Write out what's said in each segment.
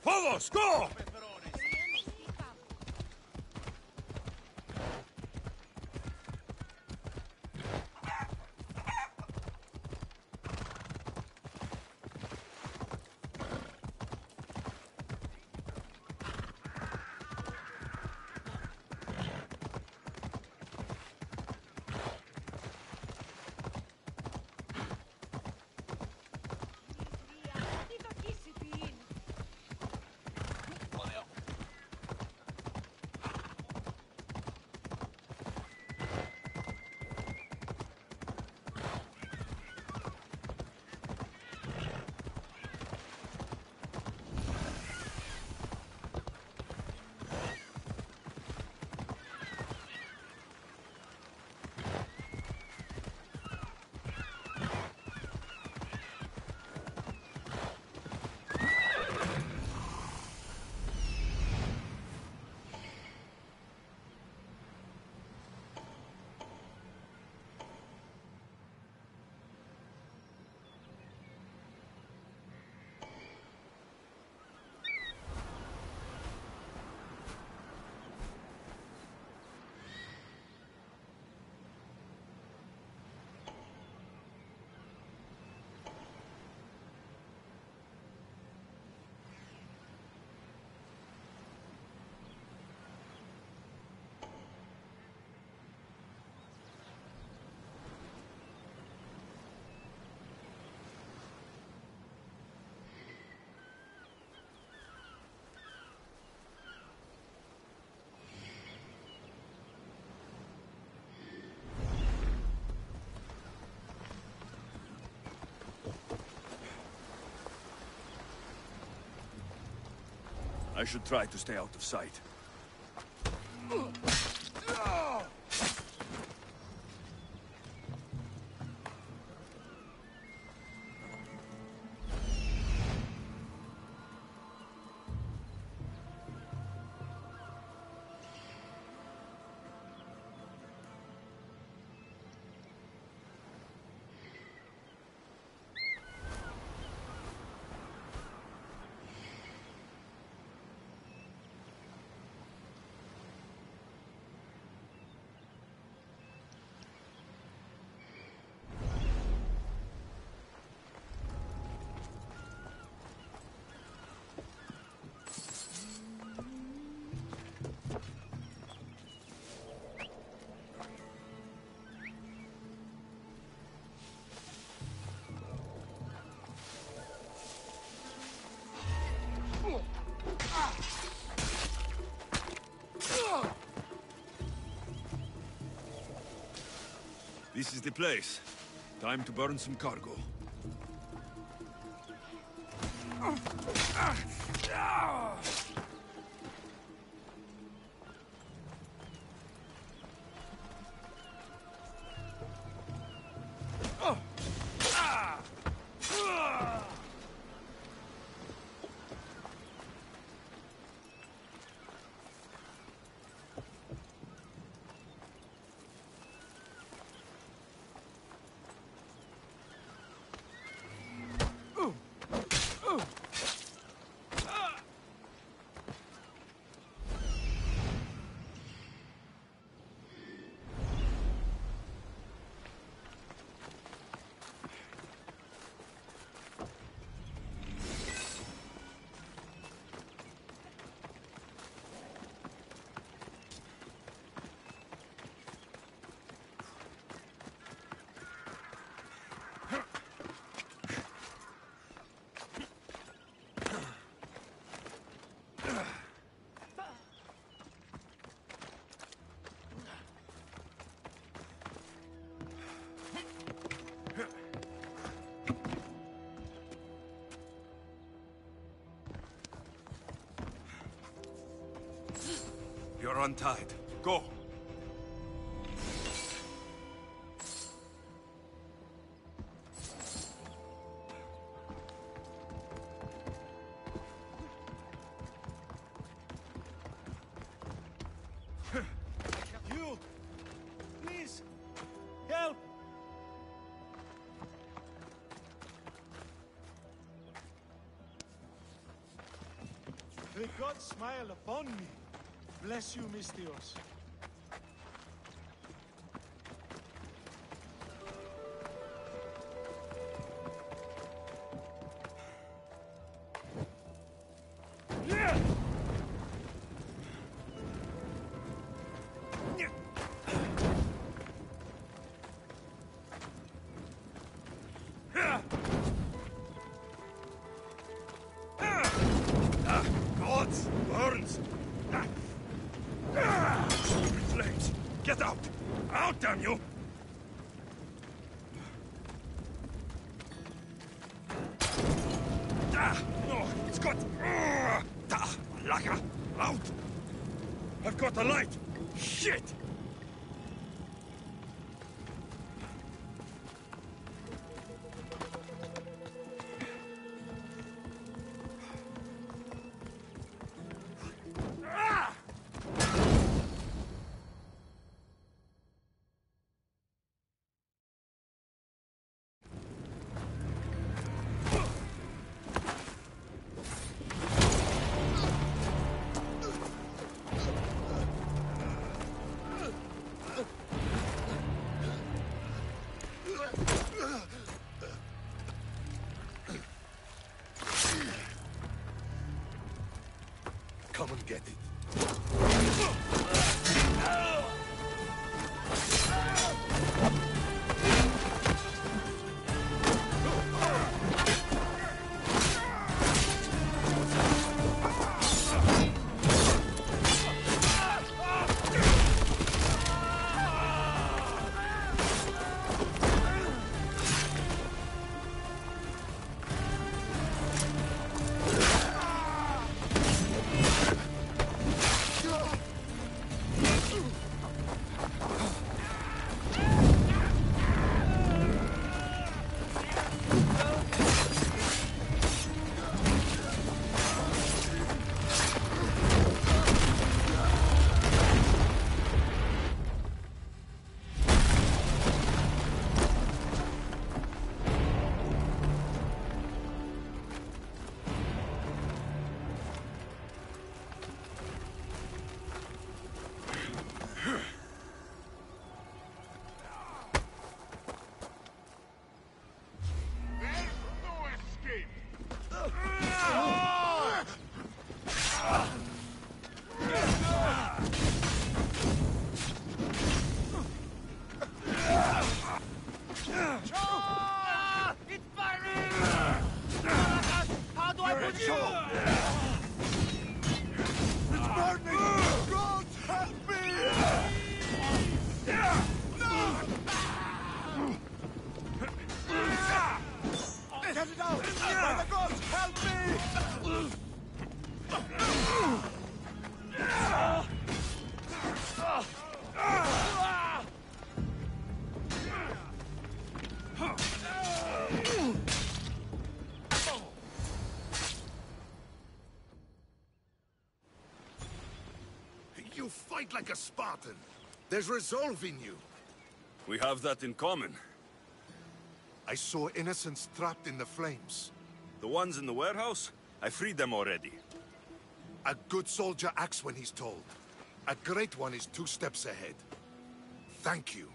Todos, go! I should try to stay out of sight. This is the place. Time to burn some cargo. You're untied. Go! You! Please! Help! The gods smile upon me. Bless you, Mistios. Get out! Out, damn you! No, it's got... Malaka! Out! I've got a light! Shit! Come and get it. You fight like a Spartan. There's resolve in you. We have that in common. I saw innocents trapped in the flames. The ones in the warehouse? I freed them already. A good soldier acts when he's told. A great one is 2 steps ahead. Thank you.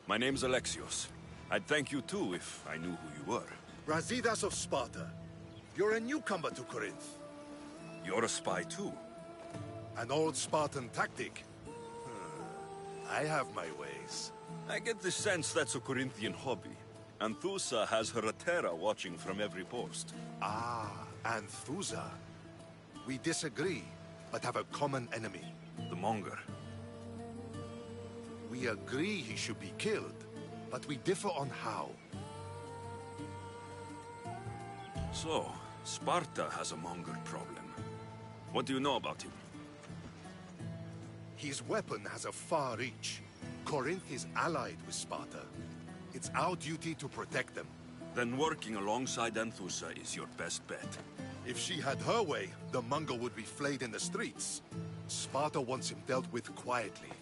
My name's Alexios. I'd thank you too if I knew who you were. Razidas of Sparta. You're a newcomer to Corinth. You're a spy too. An old Spartan tactic. I have my ways. I get the sense that's a Corinthian hobby. Anthusa has her Atera watching from every post. Ah, Anthusa. We disagree, but have a common enemy. The Monger. We agree he should be killed, but we differ on how. So, Sparta has a Monger problem. What do you know about him? His weapon has a far reach. Corinth is allied with Sparta. It's our duty to protect them. Then working alongside Anthusa is your best bet. If she had her way, the Monger would be flayed in the streets. Sparta wants him dealt with quietly.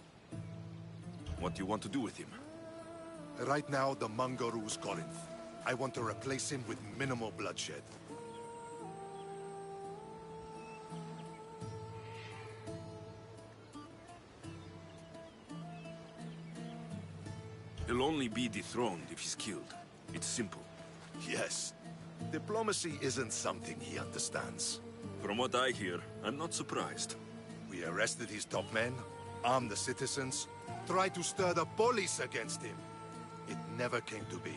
What do you want to do with him? Right now, the Monger rules Corinth. I want to replace him with minimal bloodshed. He'll only be dethroned if he's killed. It's simple. Yes. Diplomacy isn't something he understands. From what I hear, I'm not surprised. We arrested his top men, armed the citizens, tried to stir the police against him. It never came to be.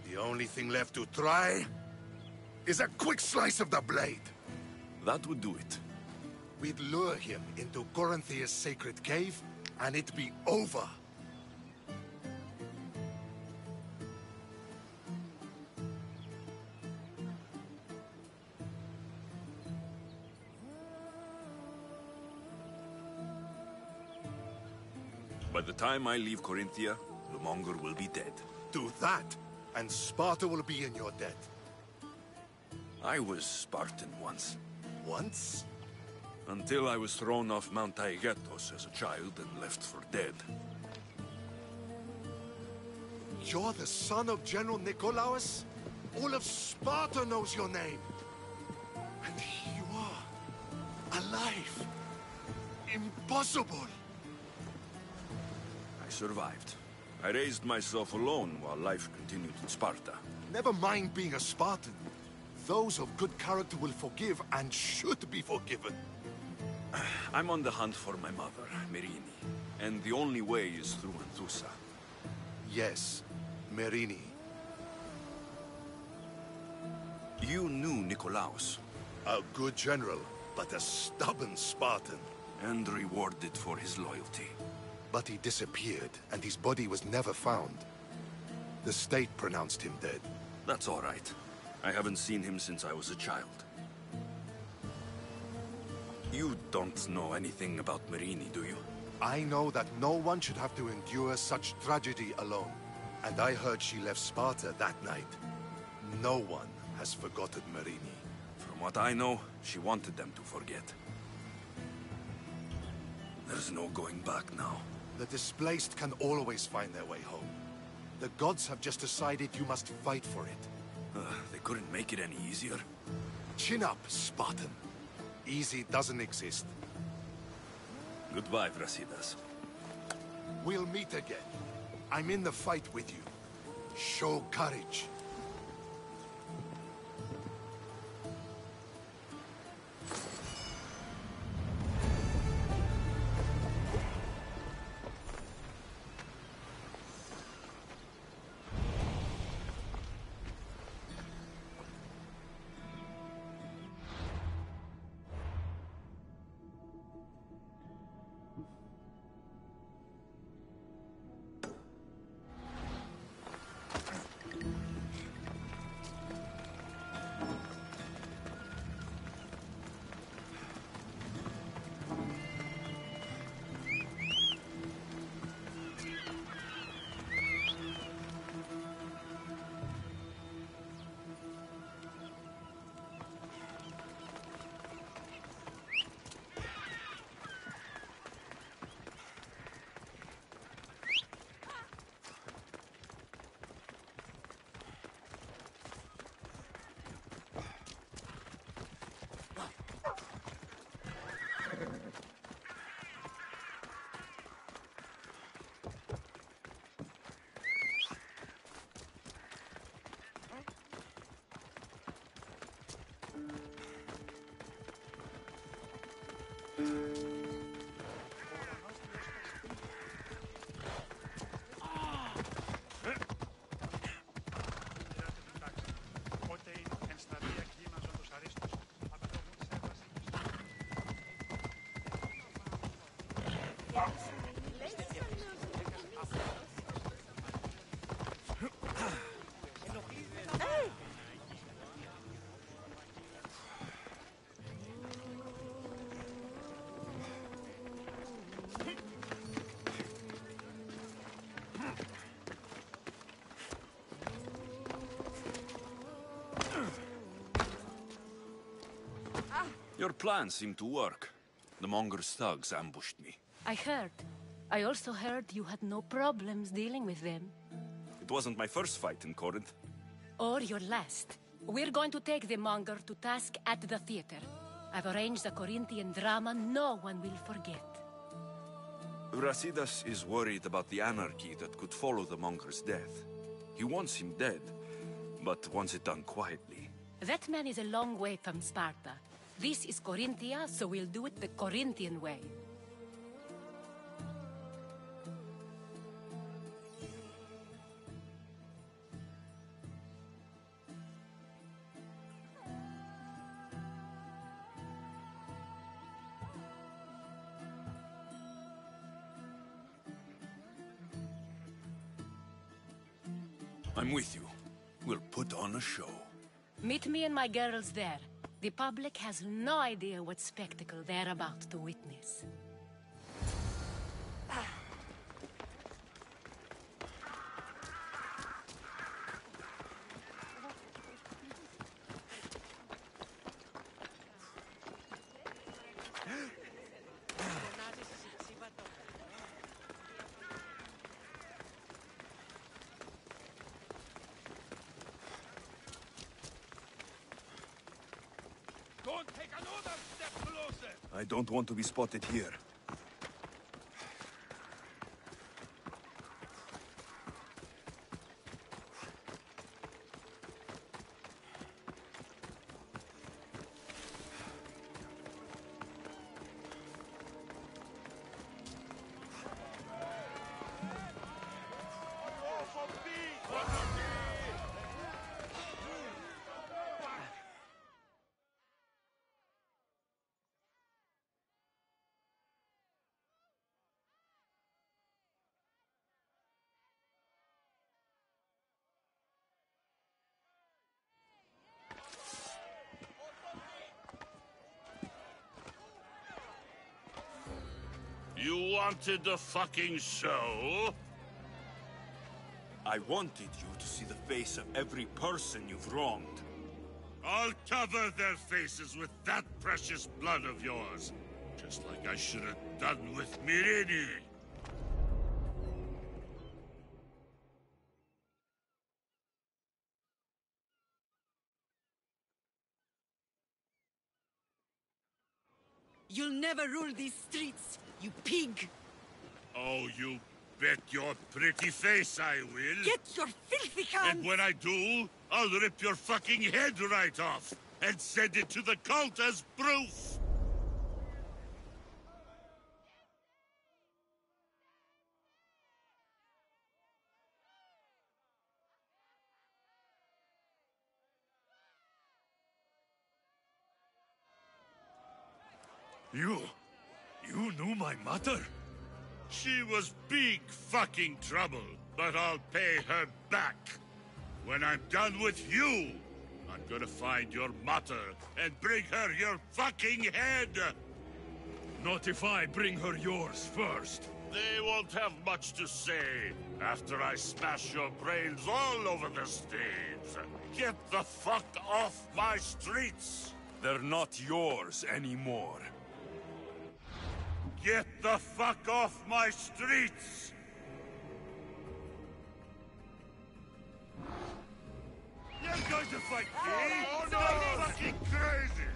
The only thing left to try is a quick slice of the blade. That would do it. We'd lure him into Corinthia's sacred cave, and it'd be over. By the time I leave Corinthia, the Mongol will be dead. Do that, and Sparta will be in your debt. I was Spartan once. Once? Until I was thrown off Mount Taygetos as a child and left for dead. You're the son of General Nikolaos? All of Sparta knows your name. And here you are, alive. Impossible. I survived. I raised myself alone while life continued in Sparta. Never mind being a Spartan. Those of good character will forgive and should be forgiven. I'm on the hunt for my mother, Merini. And the only way is through Anthusa. Yes, Merini. You knew Nikolaos. A good general, but a stubborn Spartan. And rewarded for his loyalty. But he disappeared, and his body was never found. The state pronounced him dead. That's all right. I haven't seen him since I was a child. You don't know anything about Merini, do you? I know that no one should have to endure such tragedy alone. And I heard she left Sparta that night. No one has forgotten Merini. From what I know, she wanted them to forget. There's no going back now. The displaced can always find their way home. The gods have just decided you must fight for it. They couldn't make it any easier. Chin up, Spartan. Easy doesn't exist. Goodbye, Brasidas. We'll meet again. I'm in the fight with you. Show courage. Your plan seemed to work. The Monger's thugs ambushed me. I heard. I also heard you had no problems dealing with them. It wasn't my first fight in Corinth. Or your last. We're going to take the Monger to task at the theater. I've arranged a Corinthian drama no one will forget. Brasidas is worried about the anarchy that could follow the monger's death. He wants him dead, but wants it done quietly. That man is a long way from Sparta. This is Corinthia, so we'll do it the Corinthian way. I'm with you. We'll put on a show. Meet me and my girls there. The public has no idea what spectacle they're about to witness. Don't take another step closer! I don't want to be spotted here. You wanted the fucking show? I wanted you to see the face of every person you've wronged. I'll cover their faces with that precious blood of yours. Just like I should have done with Mirini. You'll never rule these streets, you pig! Oh, you bet your pretty face I will. Get your filthy hands! And when I do, I'll rip your fucking head right off and send it to the cult as proof. You knew my mother? She was big fucking trouble, but I'll pay her back. When I'm done with you, I'm gonna find your mother and bring her your fucking head! Not if I bring her yours first. They won't have much to say after I smash your brains all over the stage. Get the fuck off my streets! They're not yours anymore. Get the fuck off my streets! You're going to fight me? Oh, no! You're fucking crazy!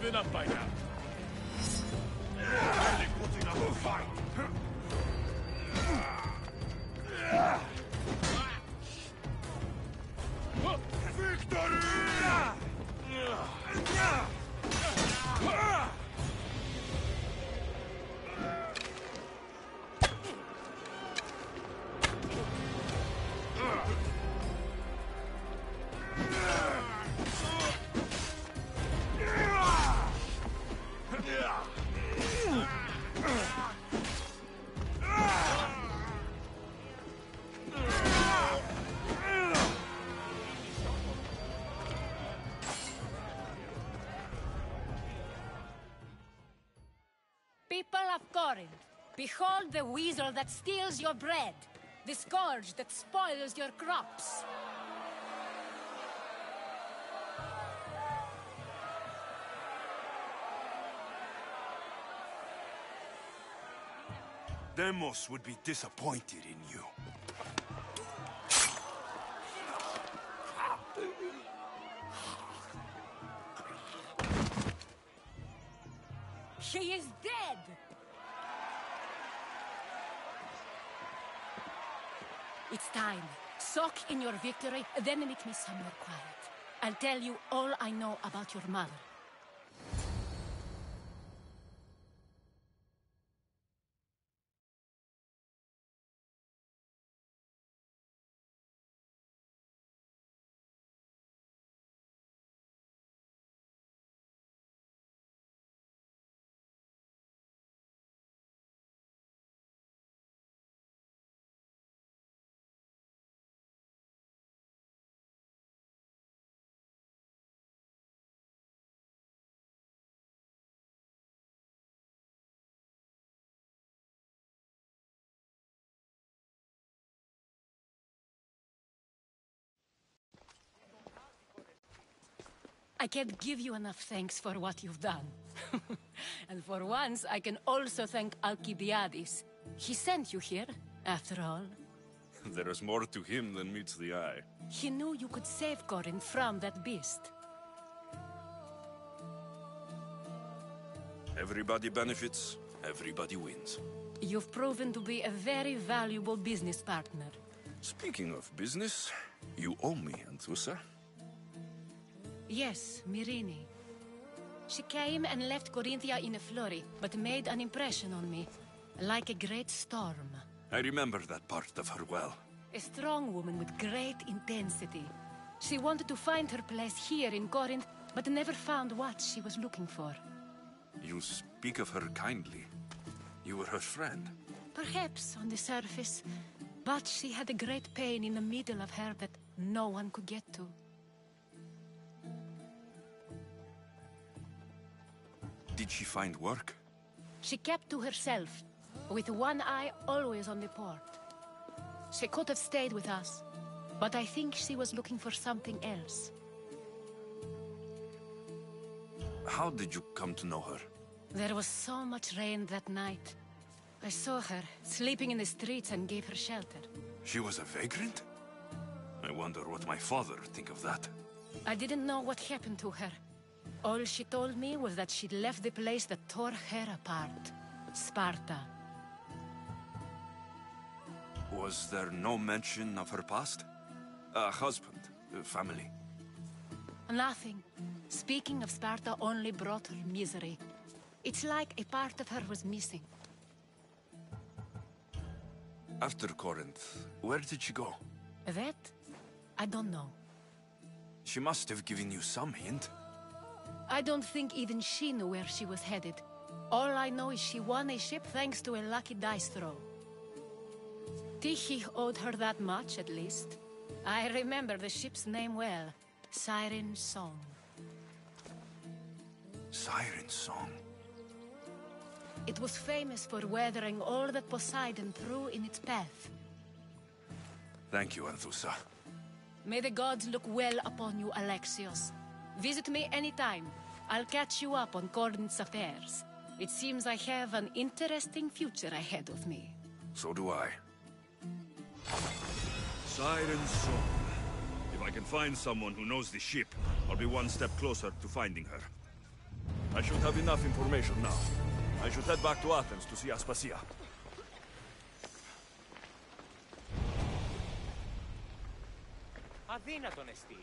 given up by now. Barely putting up a fight. Victory! People of Corinth, behold the weasel that steals your bread, the scourge that spoils your crops. Demos would be disappointed in you. She is dead! It's time. Soak in your victory, then meet me somewhere quiet. I'll tell you all I know about your mother. I can't give you enough thanks for what you've done. And for once, I can also thank Alcibiades. He sent you here, after all. There is more to him than meets the eye. He knew you could save Corinth from that beast. Everybody benefits, everybody wins. You've proven to be a very valuable business partner. Speaking of business, you owe me, Anthusa. Yes, Myrine. She came and left Corinthia in a flurry, but made an impression on me, like a great storm. I remember that part of her well. A strong woman with great intensity. She wanted to find her place here in Corinth, but never found what she was looking for. You speak of her kindly. You were her friend. Perhaps on the surface, but she had a great pain in the middle of her that no one could get to. Did she find work? She kept to herself, with one eye always on the port. She could have stayed with us, but I think she was looking for something else. How did you come to know her? There was so much rain that night. I saw her, sleeping in the streets, and gave her shelter. She was a vagrant? I wonder what my father would think of that. I didn't know what happened to her. All she told me was that she'd left the place that tore her apart. Sparta. Was there no mention of her past? A husband, a family? Nothing. Speaking of Sparta only brought her misery. It's like a part of her was missing. After Corinth, where did she go? That? I don't know. She must have given you some hint. I don't think even she knew where she was headed. All I know is she won a ship thanks to a lucky dice throw. Tyche owed her that much, at least. I remember the ship's name well. Siren Song. Siren Song? It was famous for weathering all that Poseidon threw in its path. Thank you, Anthusa. May the gods look well upon you, Alexios. Visit me anytime. I'll catch you up on Corinth's affairs. It seems I have an interesting future ahead of me. So do I. Siren Song. If I can find someone who knows the ship, I'll be one step closer to finding her. I should have enough information now. I should head back to Athens to see Aspasia. Αδύνατον εστί.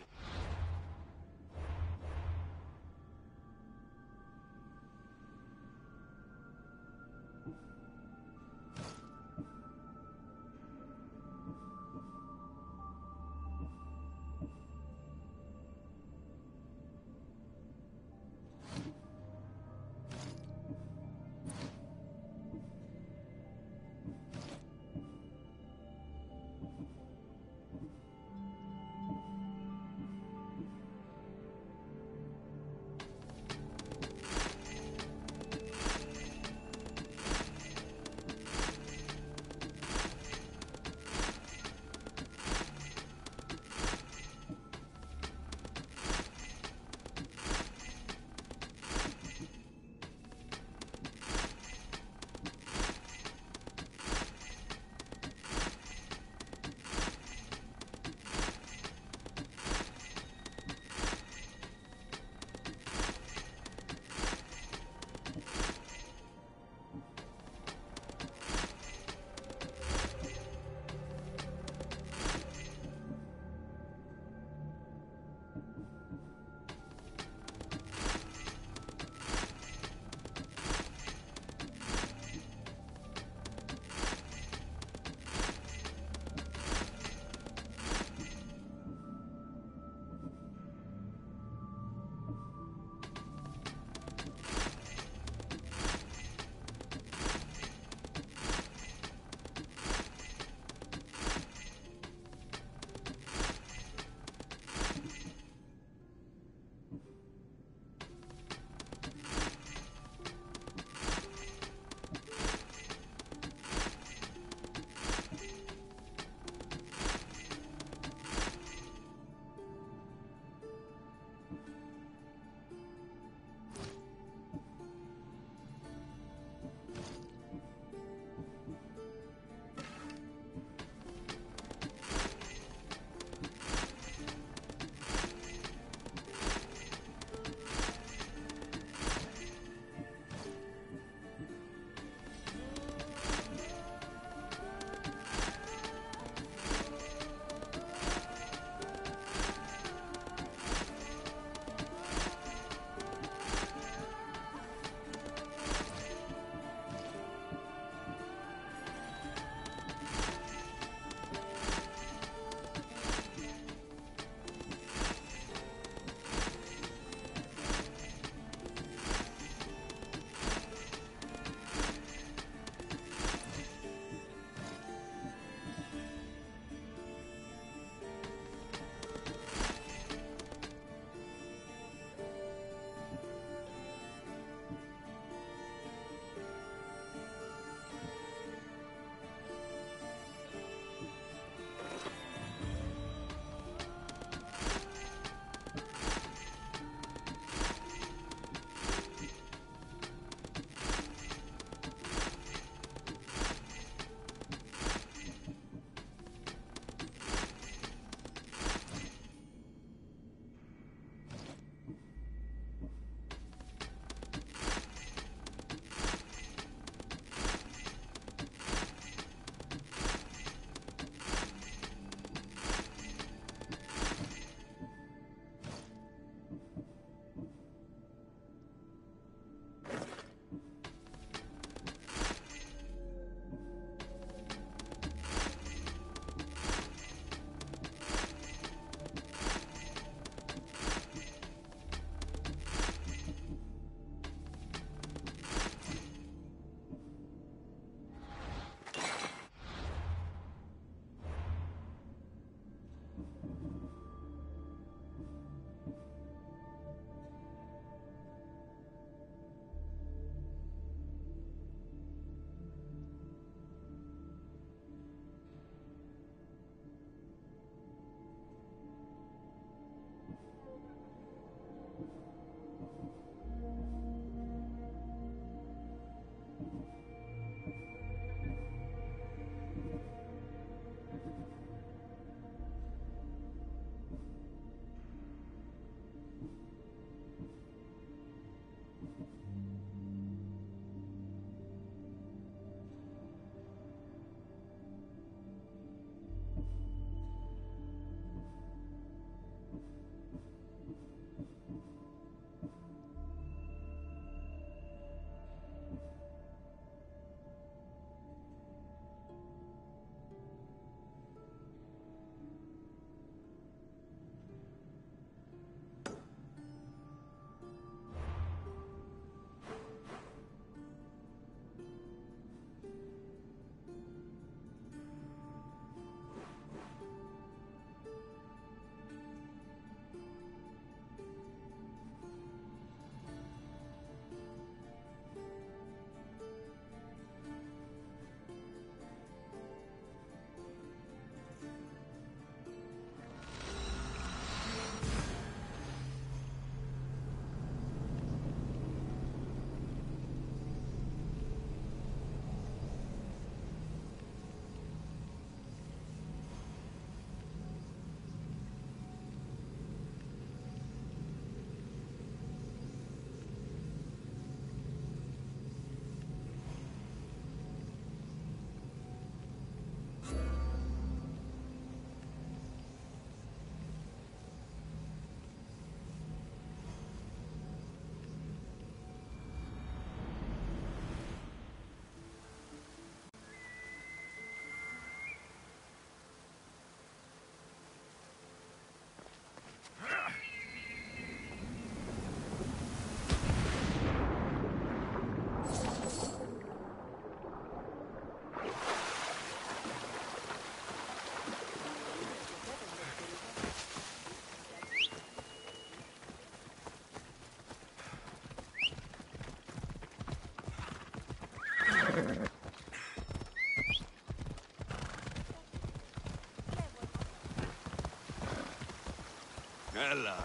Ella.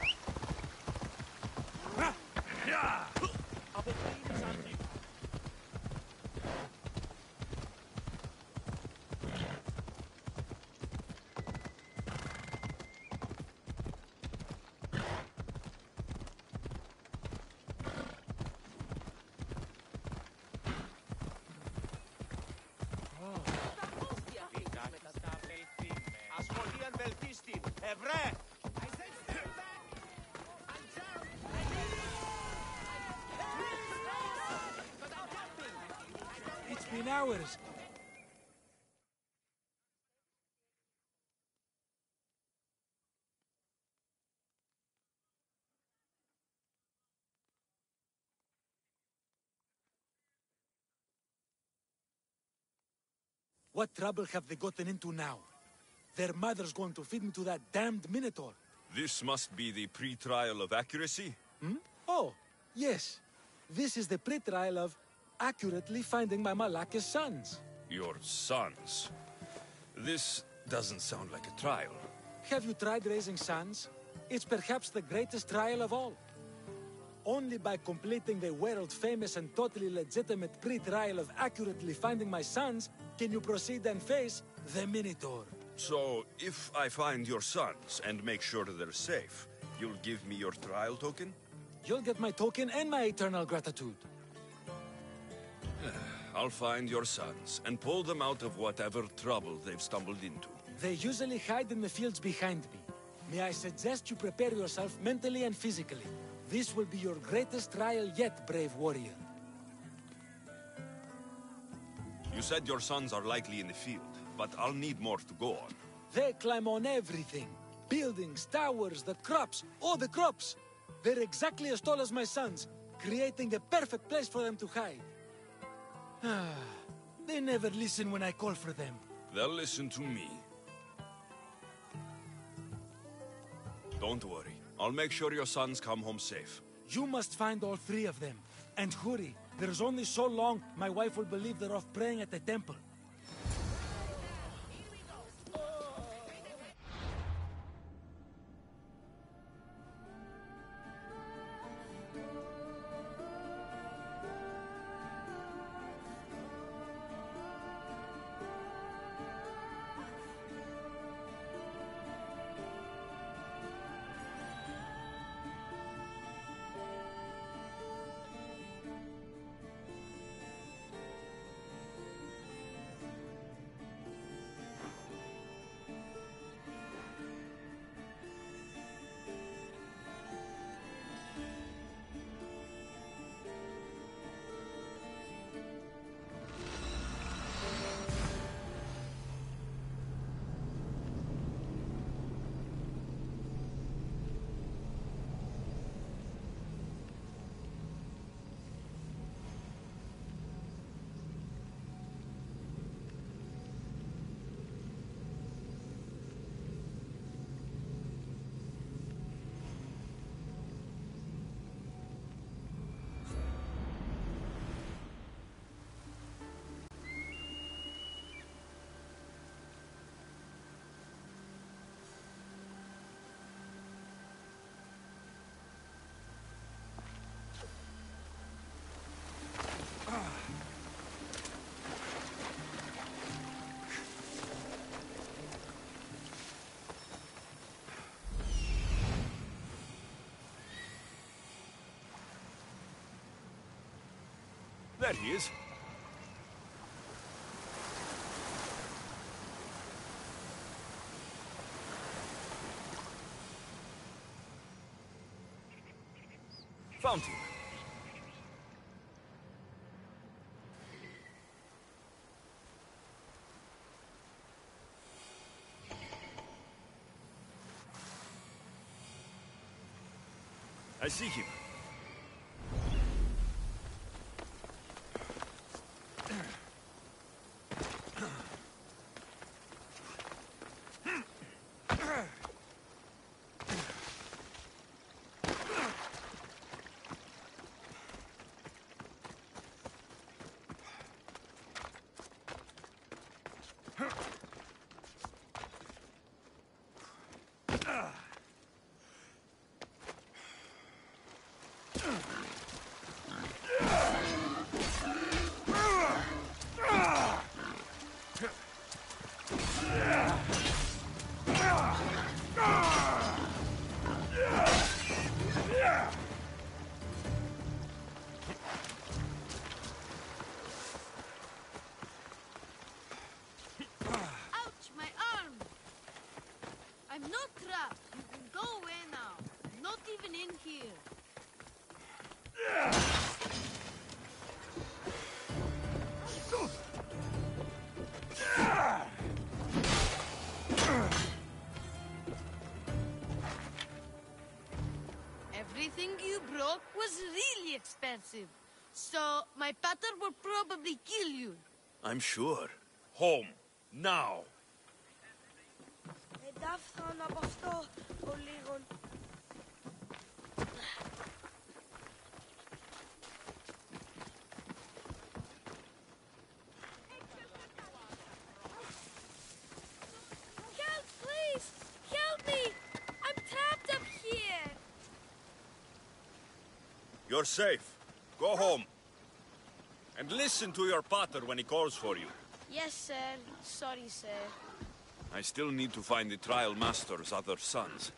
It's been hours. What trouble have they gotten into now? Their mother's going to feed me to that damned Minotaur. This must be the pre-trial of accuracy? Hmm? Oh, yes. This is the pre-trial of accurately finding my Malaka's sons. Your sons? This doesn't sound like a trial. Have you tried raising sons? It's perhaps the greatest trial of all. Only by completing the world-famous and totally legitimate pre-trial of accurately finding my sons can you proceed and face the Minotaur. So, if I find your sons and make sure they're safe, you'll give me your trial token? You'll get my token and my eternal gratitude. I'll find your sons and pull them out of whatever trouble they've stumbled into. They usually hide in the fields behind me. May I suggest you prepare yourself mentally and physically. This will be your greatest trial yet, brave warrior. You said your sons are likely in the field, but I'll need more to go on. They climb on everything. Buildings, towers, the crops. Oh, the crops! They're exactly as tall as my sons, creating a perfect place for them to hide. They never listen when I call for them. They'll listen to me. Don't worry. I'll make sure your sons come home safe. You must find all three of them. And hurry. There's only so long my wife will believe they're off praying at the temple. There he is. Found him. I see him. Ouch, my arm! I'm not trapped. You can go away now. Not even in here. Everything you broke was really expensive. So my pater will probably kill you. I'm sure. Home. Now. Εντάφθαν από αυτό ο λίγον. Help, please! Help me! I'm trapped up here! You're safe. Go home. And listen to your pater when he calls for you. Yes, sir. Sorry, sir. I still need to find the trial master's other sons.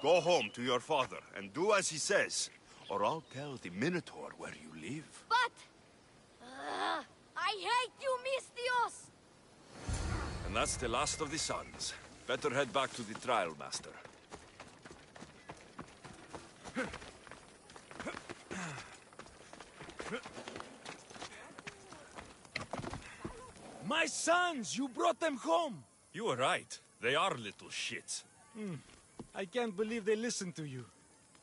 Go home to your father and do as he says, or I'll tell the Minotaur where you live. But... I hate you, Mystios! And that's the last of the sons. Better head back to the trial master. My sons! You brought them home! You were right. They are little shits. I can't believe they listened to you.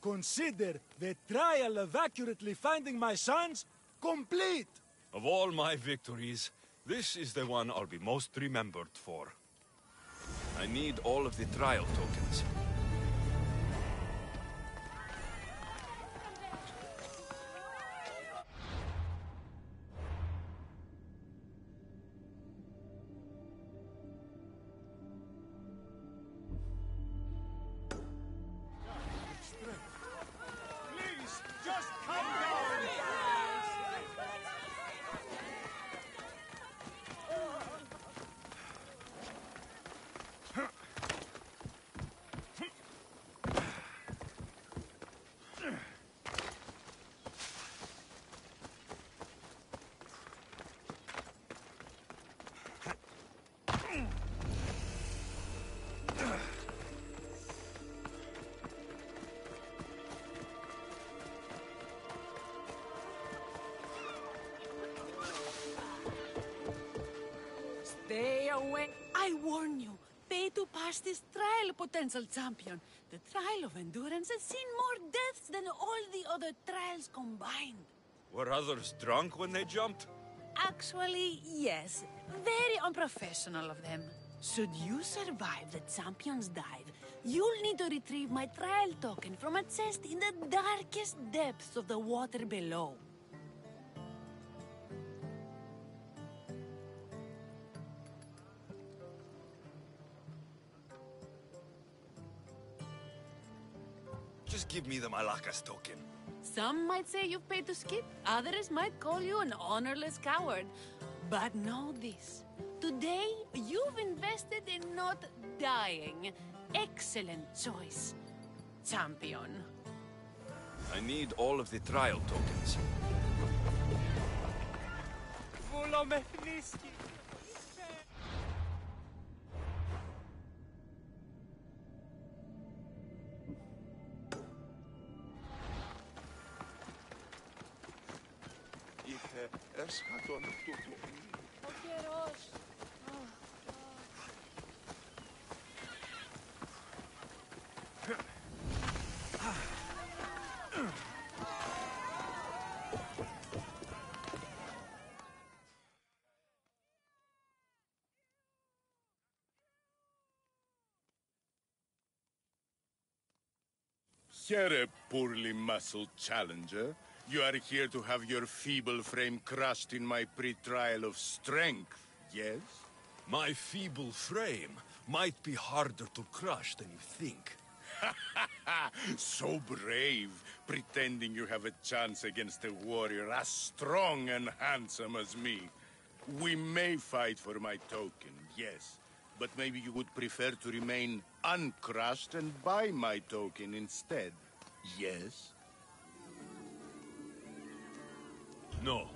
Consider the trial of accurately finding my sons complete! Of all my victories, this is the one I'll be most remembered for. I need all of the trial tokens. Stay away. I warn you. Pay to pass this trial, potential champion. The trial of endurance has seen more deaths than all the other trials combined. Were others drunk when they jumped? Actually, yes. Very unprofessional of them. Should you survive the champion's dive, you'll need to retrieve my trial token from a chest in the darkest depths of the water below. Just give me the Malakas token. Some might say you've paid to skip. Others might call you an honorless coward. But know this. Today, you've invested in not dying. Excellent choice, champion. I need all of the trial tokens. Ο καιρός. Here, poorly muscled challenger. You are here to have your feeble frame crushed in my pre-trial of strength, yes? My feeble frame might be harder to crush than you think. So brave, pretending you have a chance against a warrior as strong and handsome as me. We may fight for my token, yes. But maybe you would prefer to remain uncrushed and buy my token instead, yes? No.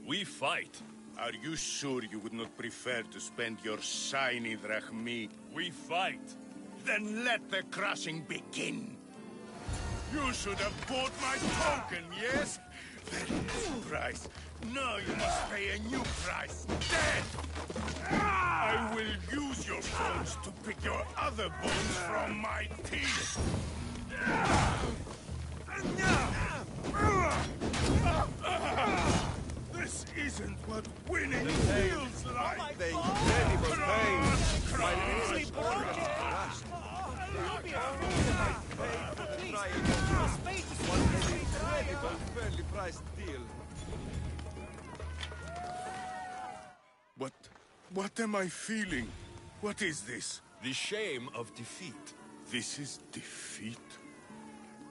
We fight. Are you sure you would not prefer to spend your shiny drachmi? We fight. Then let the crushing begin. You should have bought my token, yes? Very little price. Now you must pay a new price. Dead! I will use your bones to pick your other bones from my teeth. This isn't what winning feels like. The incredible pain. My Crush, is broken. One incredible, fairly priced deal. What am I feeling? What is this? The shame of defeat. This is defeat?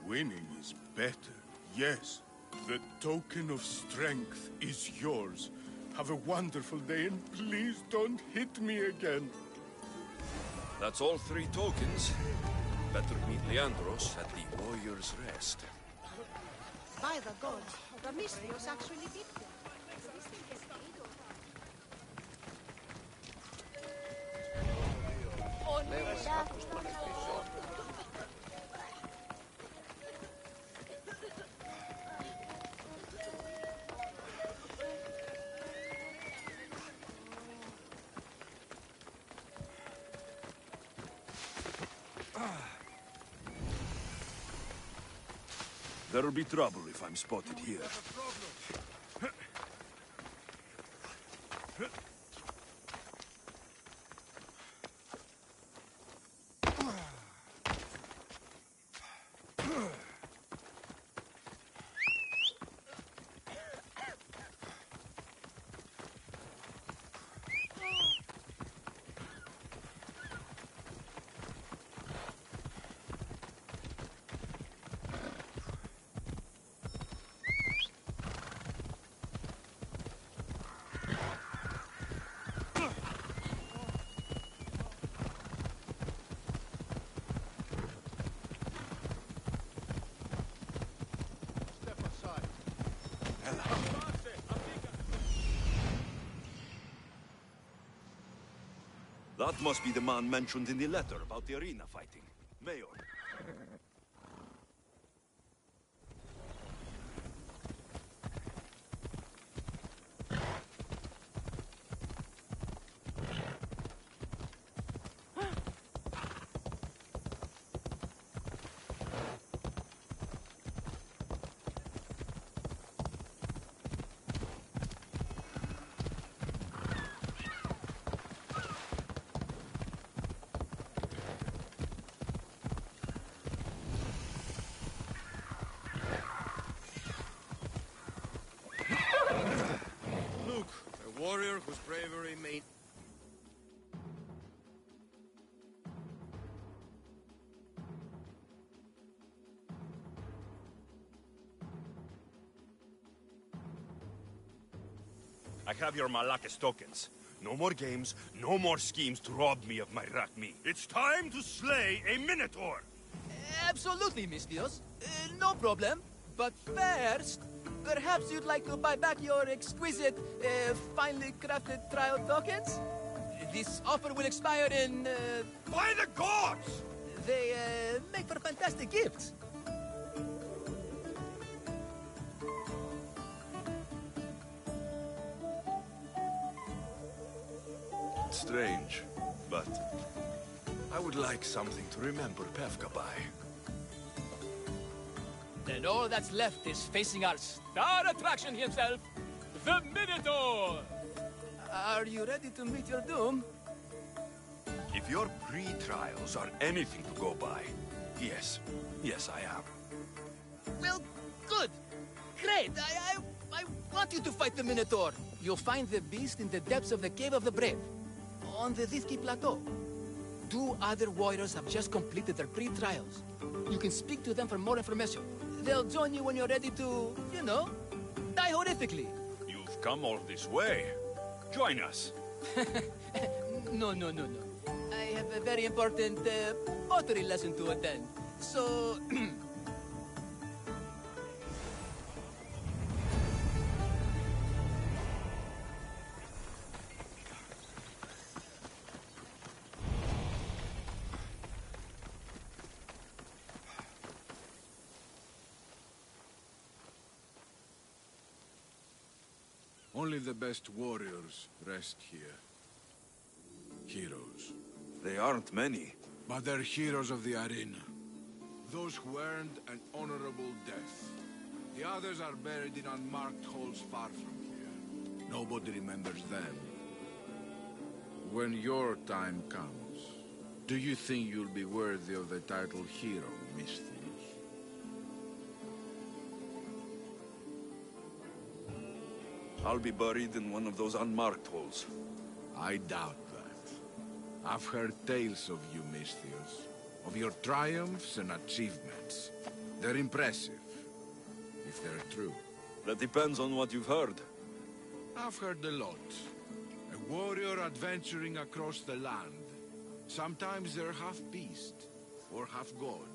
Winning is better, yes. The token of strength is yours. Have a wonderful day and please don't hit me again. That's all 3 tokens. Better meet Leandros at the Warrior's Rest. By the gods, the Mystios actually did that. There'll be trouble if I'm spotted here. That must be the man mentioned in the letter about the arena fighting. Mayor. Warrior whose bravery made... I have your Malakis tokens. No more games, no more schemes to rob me of my Rakmi. It's time to slay a Minotaur! Absolutely, Mystios. No problem. But first, perhaps you'd like to buy back your exquisite, finely crafted trial tokens? This offer will expire in, By the gods! They, make for fantastic gifts. Strange, but I would like something to remember Pevka by. Then all that's left is facing our star attraction himself, the Minotaur! Are you ready to meet your doom? If your pre-trials are anything to go by, Yes. Yes, I am. Well, good. Great. I want you to fight the Minotaur. You'll find the beast in the depths of the Cave of the Brave, on the Vithki Plateau. 2 other warriors have just completed their pre-trials. You can speak to them for more information. They'll join you when you're ready to, you know, die horrifically. You've come all this way. Join us. No. I have a very important pottery lesson to attend. So... Only the best warriors rest here. Heroes. They aren't many. But they're heroes of the arena. Those who earned an honorable death. The others are buried in unmarked holes far from here. Nobody remembers them. When your time comes, do you think you'll be worthy of the title hero, Misthios? I'll be buried in one of those unmarked holes. I doubt that. I've heard tales of you, Misthios. Of your triumphs and achievements. They're impressive. If they're true. That depends on what you've heard. I've heard a lot. A warrior adventuring across the land. Sometimes they're half beast, or half god.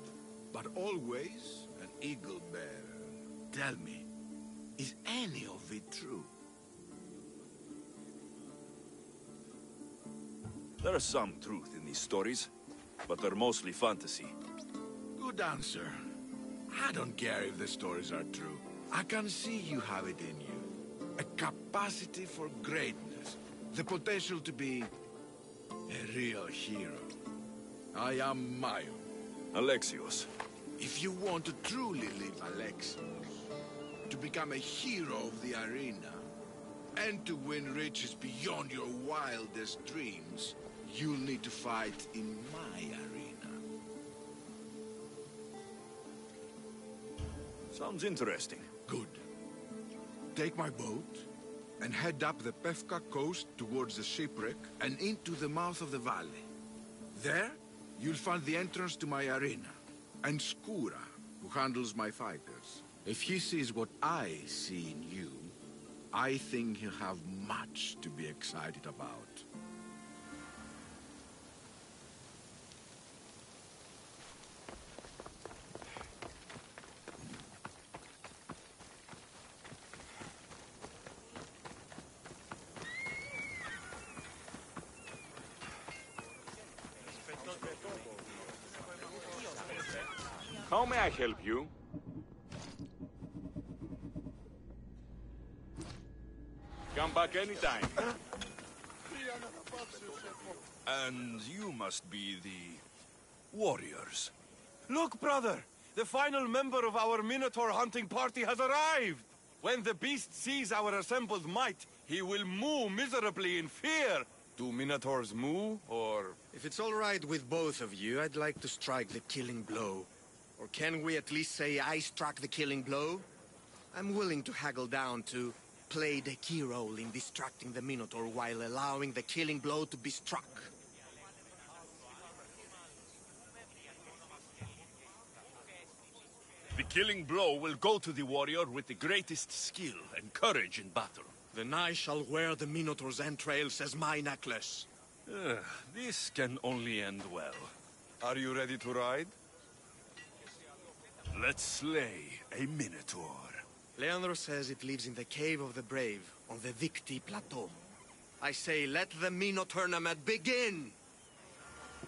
But always an eagle bearer. Tell me, is any of it true? There is some truth in these stories, but they're mostly fantasy. Good answer. I don't care if the stories are true. I can see you have it in you. A capacity for greatness. The potential to be a real hero. I am Mayo. Alexios. If you want to truly live Alexios, to become a hero of the arena, and to win riches beyond your wildest dreams, you'll need to fight in my arena. Sounds interesting. Good. Take my boat, and head up the Pefka coast towards the shipwreck and into the mouth of the valley. There, you'll find the entrance to my arena, and Skura, who handles my fighters. If he sees what I see in you, I think he'll have much to be excited about. How may I help you? Come back anytime. And you must be the warriors. Look, brother! The final member of our Minotaur hunting party has arrived! When the beast sees our assembled might, he will moo miserably in fear. Do Minotaurs moo, or...? If it's all right with both of you, I'd like to strike the killing blow. Or can we at least say I struck the killing blow? I'm willing to haggle down to play the key role in distracting the Minotaur while allowing the killing blow to be struck. The killing blow will go to the warrior with the greatest skill and courage in battle. Then I shall wear the Minotaur's entrails as my necklace. This can only end well. Are you ready to ride? Let's slay a Minotaur. Leandro says it lives in the Cave of the Brave, on the Vithki Plateau. I say, let the Minotaur tournament begin!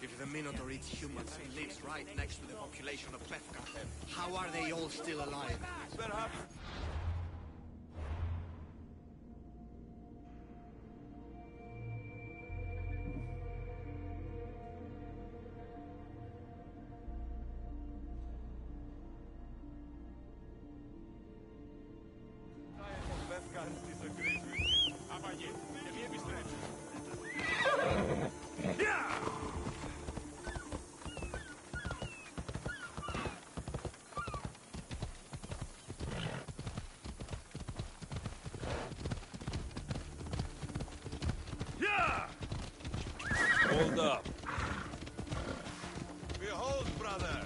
If the Minotaur eats humans and lives right next to the population of Pefka, how are they all still alive? Perhaps... Hold up. Behold, brother,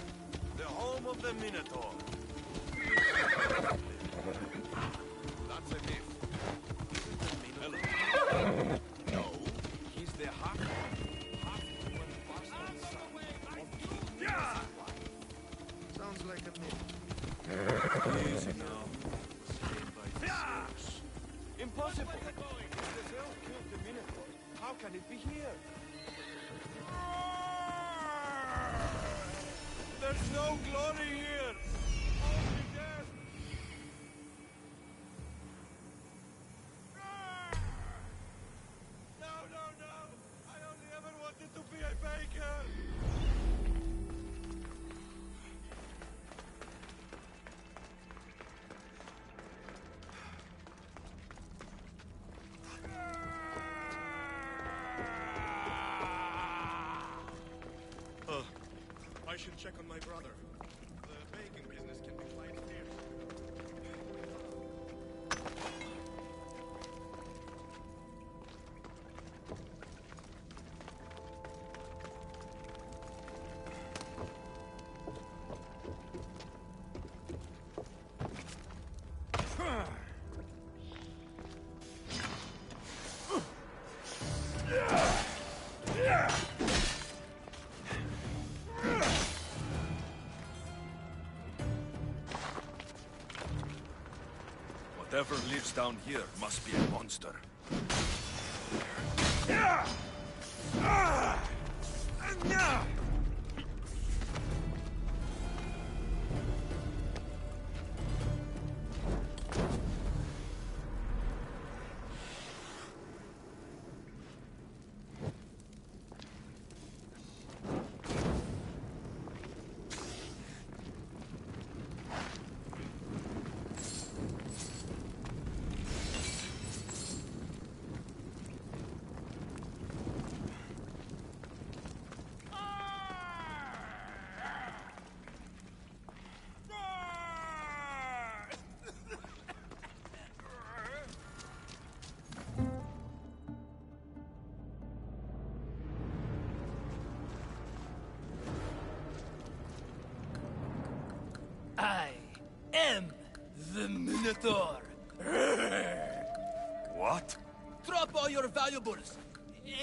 the home of the Minotaur. That's a myth. Hello. No, he's the half-human bastard son of King. Sounds like a myth. Easy now. Impossible! If the elf killed the Minotaur, how can it be here? There's no glory here! Only death! No, no, no! I only ever wanted to be a baker! I should check on my brother. The baking business can be quite fierce. Whatever lives down here must be a monster. I am the Minotaur. What? Drop all your valuables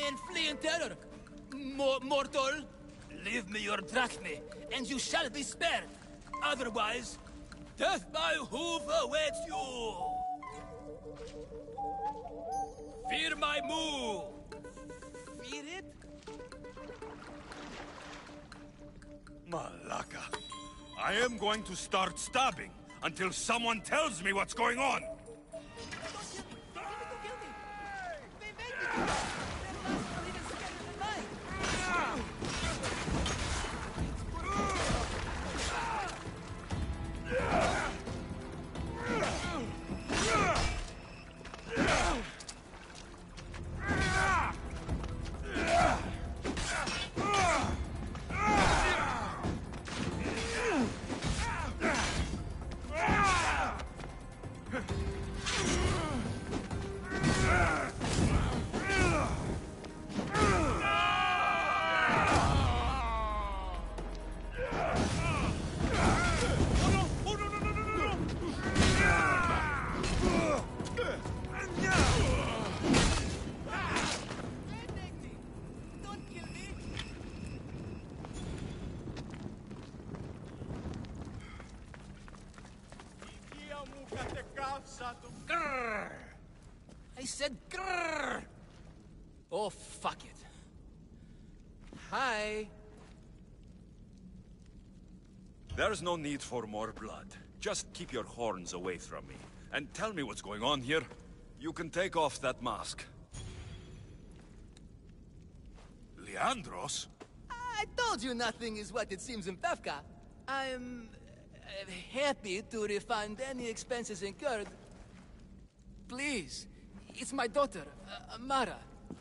and flee in terror. Mortal, leave me your drachme, and you shall be spared. Otherwise, death by hoof awaits you. Fear my move. Fear it? Malaka. I am going to start stabbing until someone tells me what's going on. Grrr. I said grrr. Oh, fuck it. Hi. There's no need for more blood. Just keep your horns away from me. And tell me what's going on here. You can take off that mask. Leandros? I told you nothing is what it seems in Pevka. I'm happy to refund any expenses incurred. Please, it's my daughter, Mara.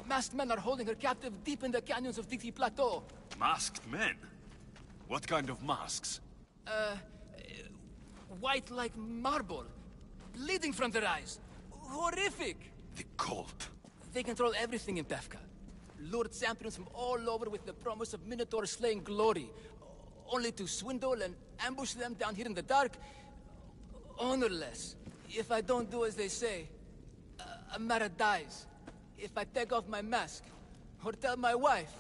Masked men are holding her captive deep in the canyons of Dixie Plateau. Masked men? What kind of masks? White like marble, bleeding from their eyes. Horrific! The cult. They control everything in Pevka. lured champions from all over with the promise of Minotaur slaying glory, only to swindle and ambush them down here in the dark. Honorless. If I don't do as they say, Amara dies. If I take off my mask, or tell my wife,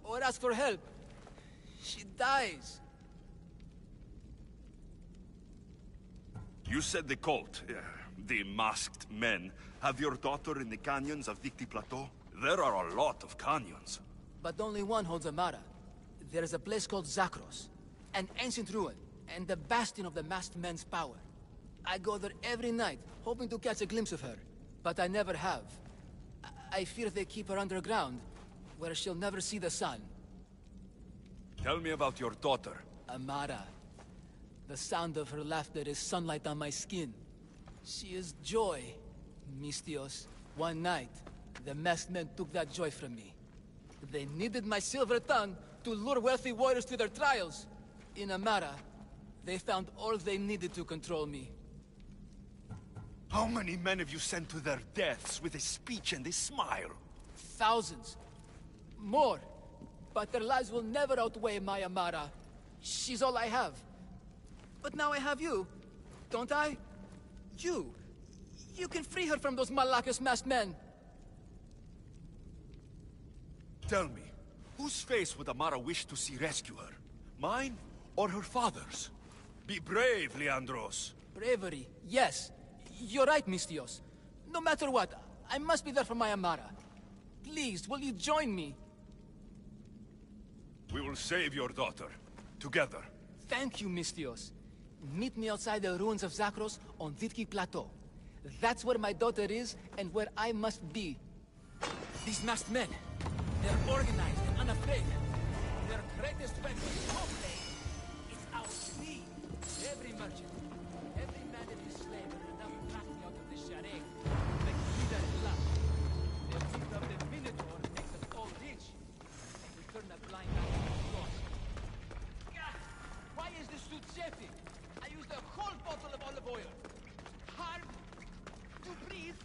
or ask for help, she dies. You said the cult, the masked men, have your daughter in the canyons of Victi Plateau? There are a lot of canyons. But only one holds Amara. There is a place called Zakros, an ancient ruin, and the bastion of the masked men's power. I go there every night, hoping to catch a glimpse of her, but I never have. I fear they keep her underground, where she'll never see the sun. Tell me about your daughter. Amara. The sound of her laughter is sunlight on my skin. She is joy, Mistios. One night, the masked men took that joy from me. They needed my silver tongue to lure wealthy warriors to their trials. In Amara, they found all they needed to control me. How many men have you sent to their deaths with a speech and a smile? Thousands. More. But their lives will never outweigh my Amara. She's all I have. But now I have you, don't I? You can free her from those Malakas masked men. Tell me, whose face would Amara wish to see rescue her? Mine or her father's? Be brave, Leandros. Bravery, yes. You're right, Mistios. No matter what, I must be there for my Amara. Please, will you join me? We will save your daughter. Together. Thank you, Mistios. Meet me outside the ruins of Zakros on Vitki Plateau. That's where my daughter is, and where I must be. These masked men, they're organized and unafraid. Their greatest weapon, hopefully, is our speed. Every merchant, every man that is slave will now track me out of the Sharek. Like leader in love. The feet of the Minotaur makes us all rich, and we turn a blind eye to the lost. Why is this suit chafing? I used a whole bottle of olive oil. Hard to breathe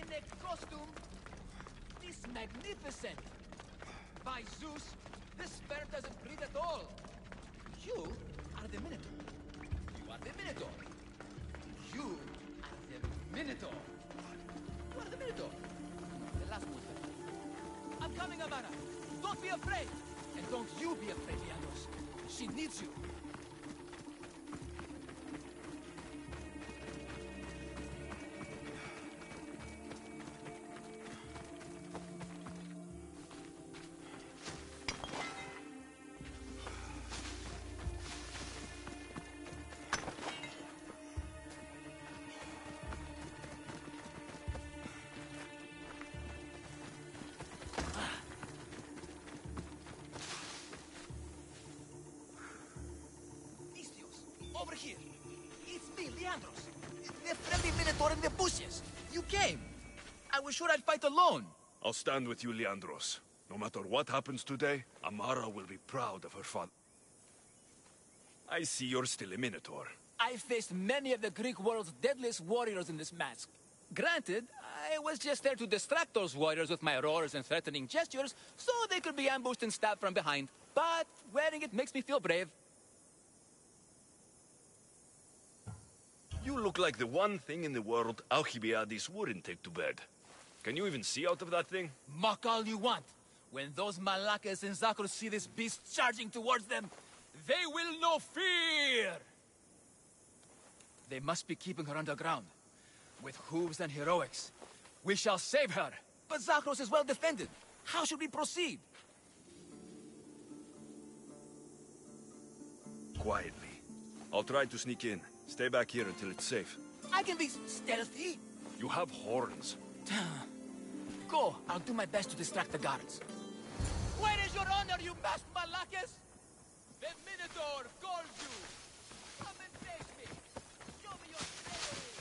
in a costume this magnificent. By Zeus, this bear doesn't breathe at all. You are the Minotaur. You are the Minotaur. You are the Minotaur. You are the Minotaur. The last one. I'm coming, Amara. Don't be afraid. And don't you be afraid, Leandros. She needs you. Over here. It's me, Leandros. The friendly Minotaur in the bushes. You came. I was sure I'd fight alone. I'll stand with you, Leandros. No matter what happens today, Amara will be proud of her father. I see you're still a Minotaur. I faced many of the Greek world's deadliest warriors in this mask. Granted, I was just there to distract those warriors with my roars and threatening gestures, so they could be ambushed and stabbed from behind. But wearing it makes me feel brave. You look like the one thing in the world Alcibiades wouldn't take to bed. Can you even see out of that thing? Mock all you want. When those Malakas and Zakros see this beast charging towards them, they will know fear! They must be keeping her underground. With hooves and heroics. We shall save her. But Zakros is well defended. How should we proceed? Quietly. I'll try to sneak in. Stay back here until it's safe. I can be stealthy. You have horns. Go. I'll do my best to distract the guards. Where is your honor, you masked Malakas? The Minotaur calls you. Come and face me. Show me your bravery.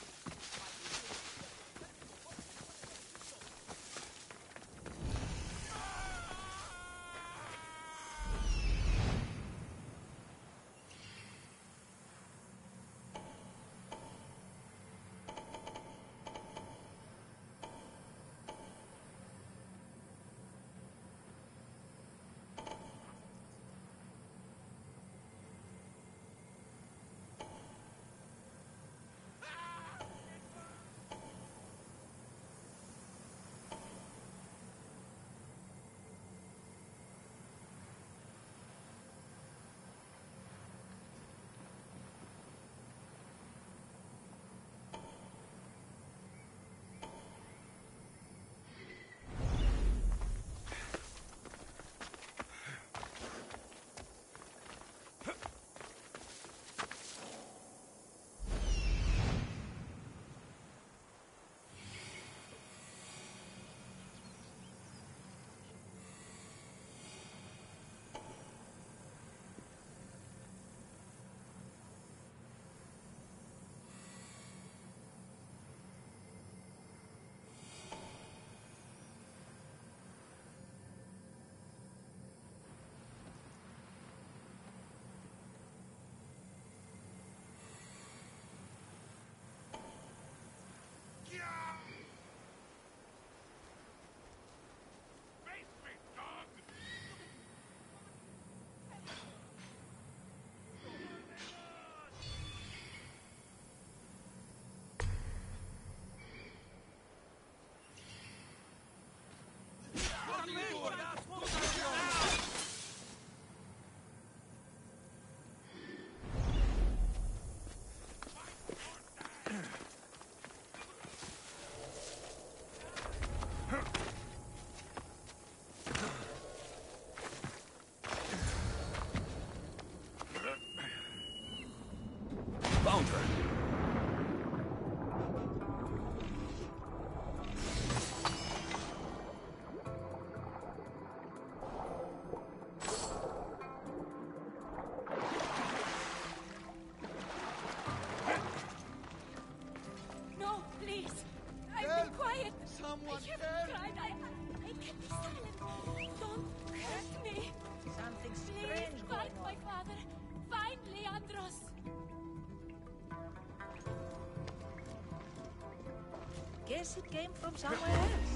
guess it came from somewhere else.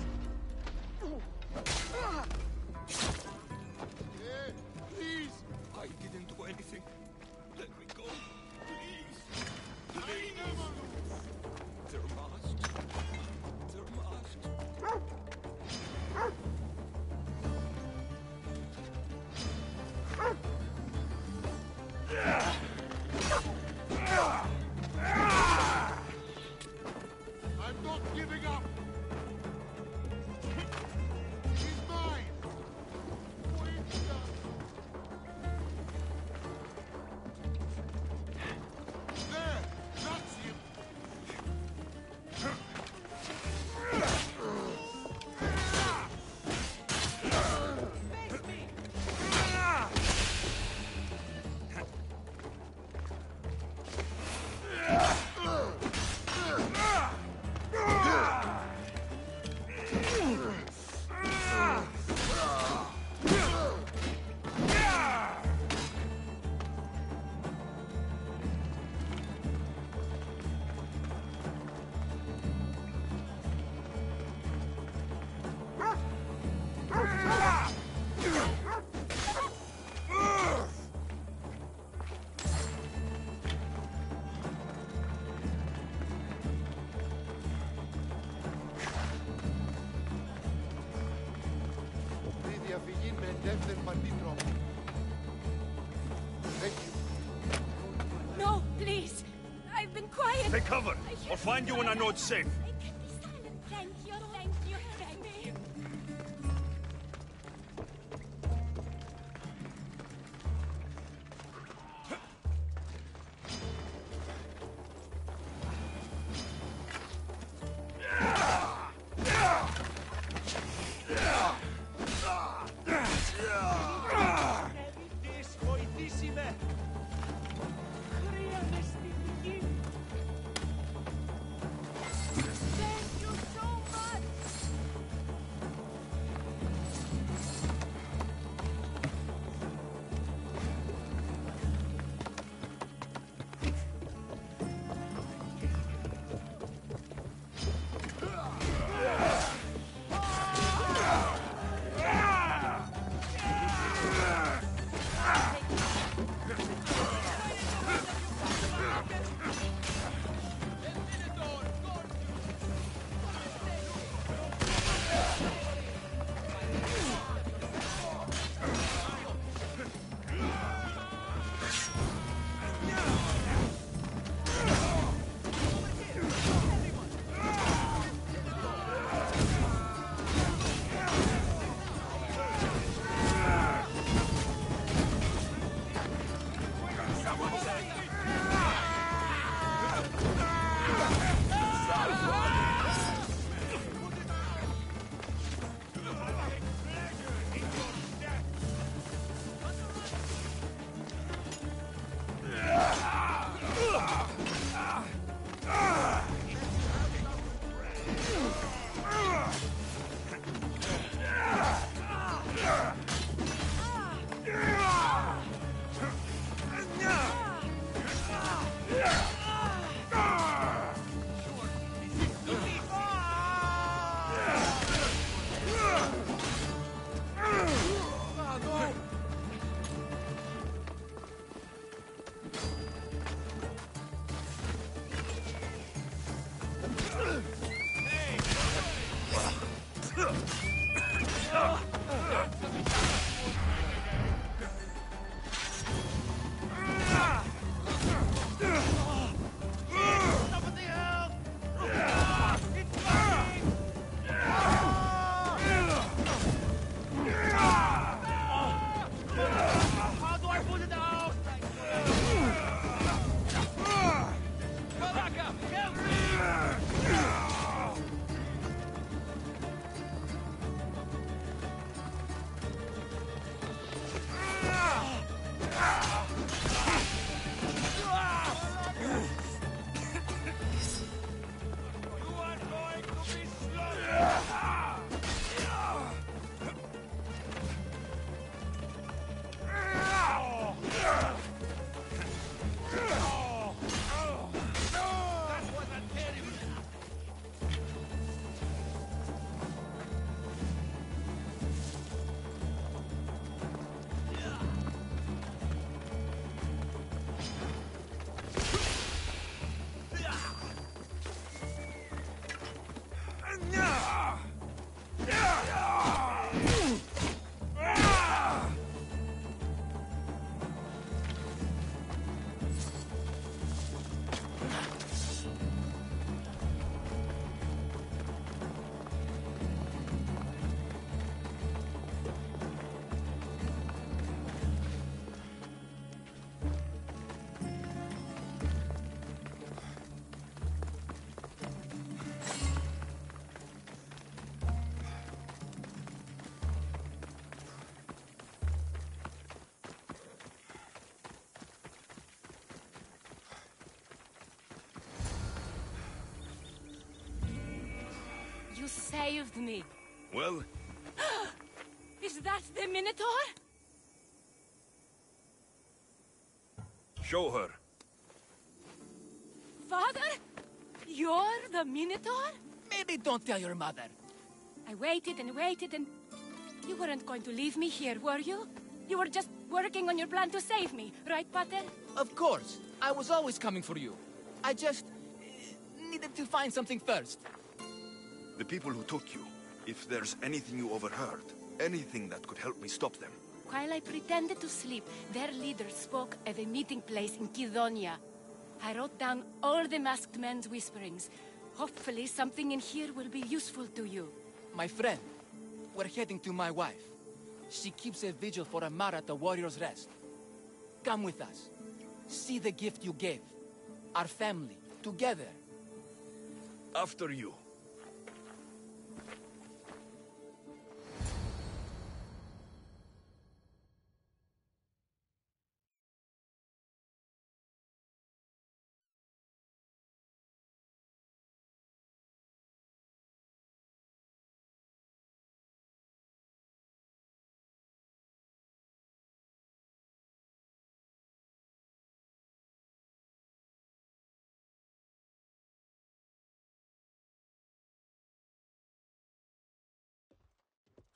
Please! I didn't do anything. Let me go. Please! Please! There must. I'm not giving up! He's mine! There! That's him! No, please. I've been quiet. Take cover. I'll find you when I know it's safe. I can be silent. Thank you, thank you, thank me. saved me. Well... Is that the Minotaur? Show her. Father? You're the Minotaur? Maybe don't tell your mother. I waited and waited and... You weren't going to leave me here, were you? You were just working on your plan to save me, right, Pater? Of course. I was always coming for you. I just... needed to find something first. The people who took you, if there's anything you overheard, anything that could help me stop them. While I pretended to sleep, their leader spoke of a meeting place in Kidonia. I wrote down all the masked men's whisperings. Hopefully something in here will be useful to you. My friend, we're heading to my wife. She keeps a vigil for Amara at the Warrior's Rest. Come with us. See the gift you gave. Our family, together. After you.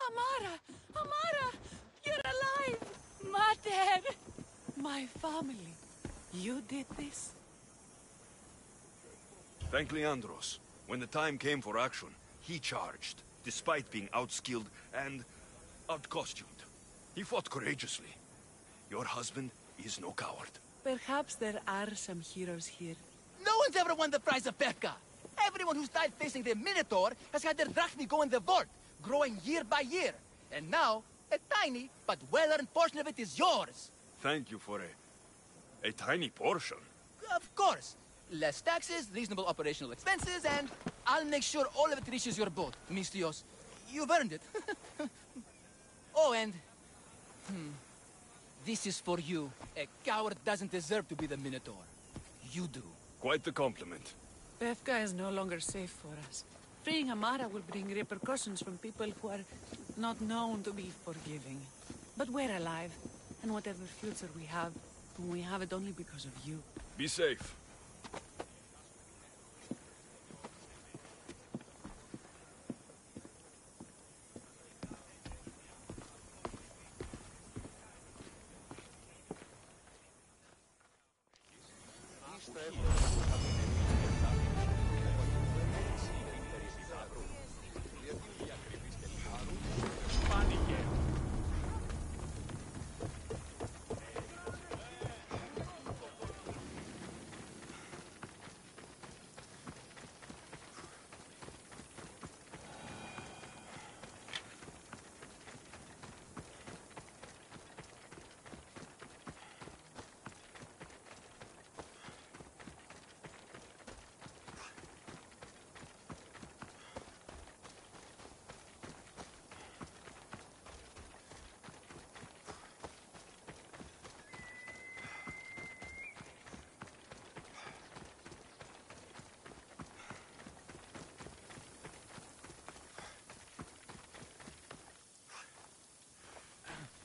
Amara! Amara! You're alive! Mater! My family. You did this? Thank Leandros. When the time came for action, he charged, despite being outskilled and outcostumed. He fought courageously. Your husband is no coward. Perhaps there are some heroes here. No one's ever won the prize of Pefka! Everyone who's died facing the Minotaur has had their drachmi go in the vault, growing year by year. And now, a tiny but well-earned portion of it is yours. Thank you for a tiny portion. Of course. Less taxes, reasonable operational expenses, and I'll make sure all of it reaches your boat, Mistios. You've earned it. Oh, and... this is for you. A coward doesn't deserve to be the Minotaur. You do. Quite the compliment. Pefka is no longer safe for us. Freeing Amara will bring repercussions from people who are not known to be forgiving. But we're alive, and whatever future we have it only because of you. Be safe.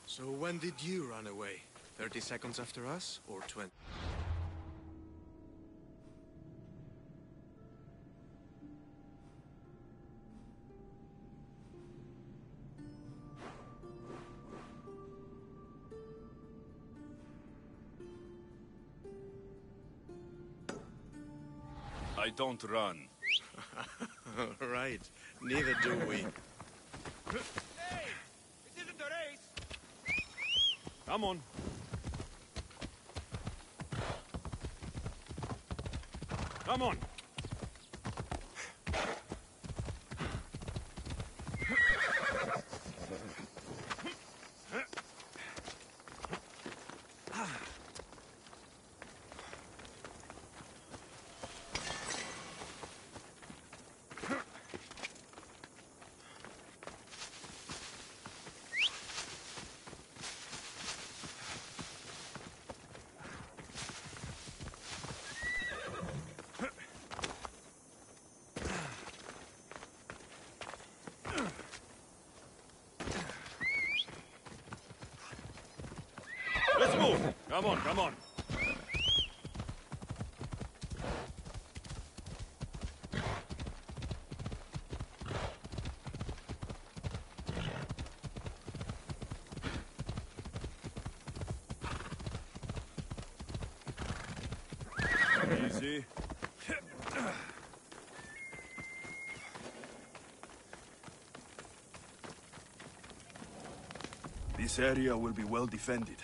So when did you run away? 30 seconds after us, or 20? I don't run. Right. Neither do we. Hey! This isn't a race! Come on. Come on. Come on, come on. Easy. This area will be well defended.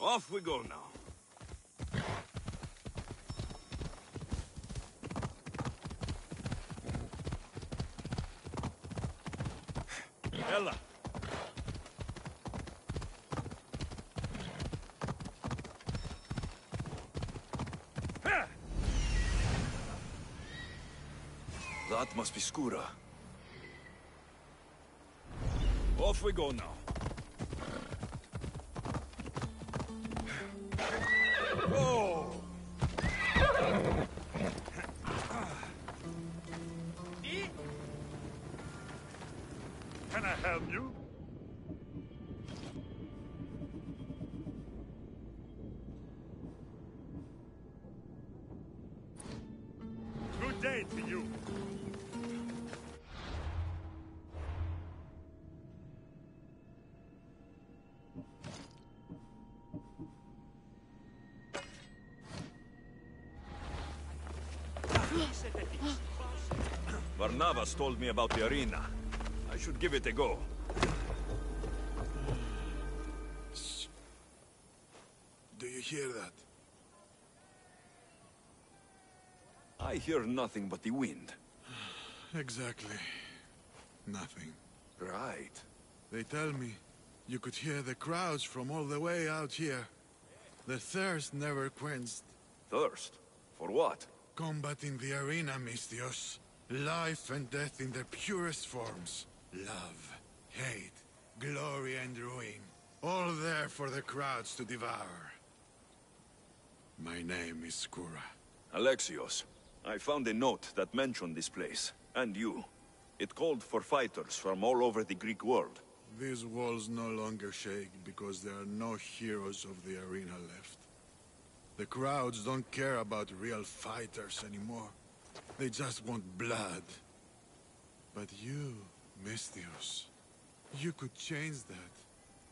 Off we go now. Ella. That must be Skura. Off we go now. Whoa! Can I help you? Good day to you. Barnabas told me about the arena. I should give it a go. Do you hear that? I hear nothing but the wind. Exactly. Nothing. Right. They tell me you could hear the crowds from all the way out here. The thirst never quenched. Thirst? For what? Combat in the arena, Misthios. Life and death in their purest forms. Love, hate, glory and ruin. All there for the crowds to devour. My name is Skura. Alexios, I found a note that mentioned this place, and you. It called for fighters from all over the Greek world. These walls no longer shake because there are no heroes of the arena left. The crowds don't care about real fighters anymore. They just want blood. But you, Misthios, you could change that.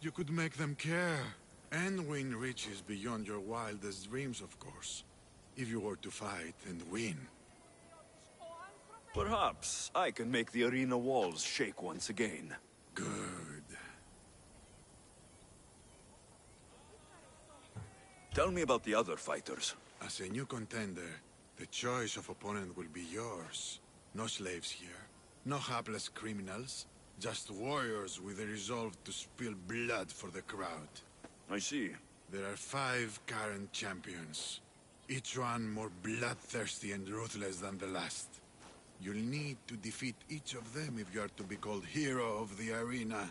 You could make them care. And win riches beyond your wildest dreams, of course. If you were to fight and win. Perhaps I can make the arena walls shake once again. Good. Tell me about the other fighters. As a new contender, the choice of opponent will be yours. No slaves here. No hapless criminals. Just warriors with a resolve to spill blood for the crowd. I see. There are 5 current champions. Each one more bloodthirsty and ruthless than the last. You'll need to defeat each of them if you are to be called hero of the arena.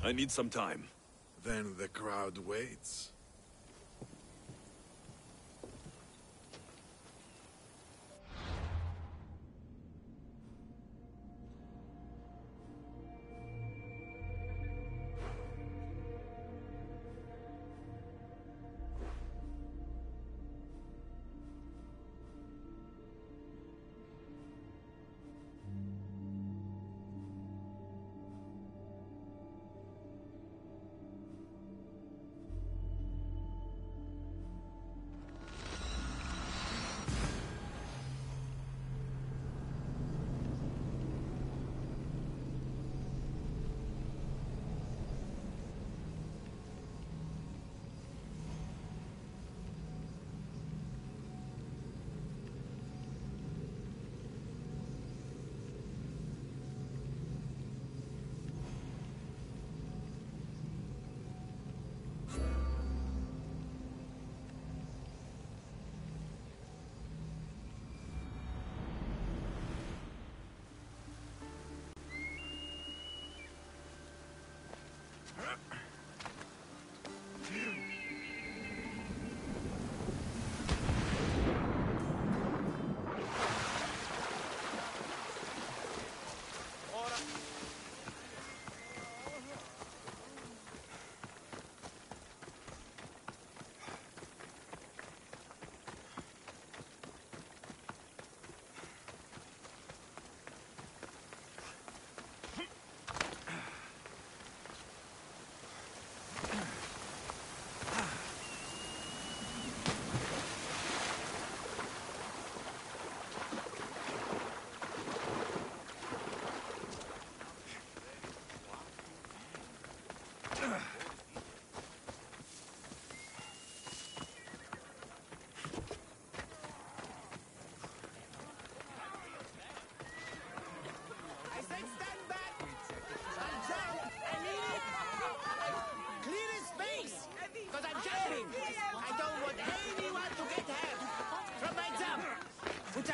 I need some time. Then the crowd waits.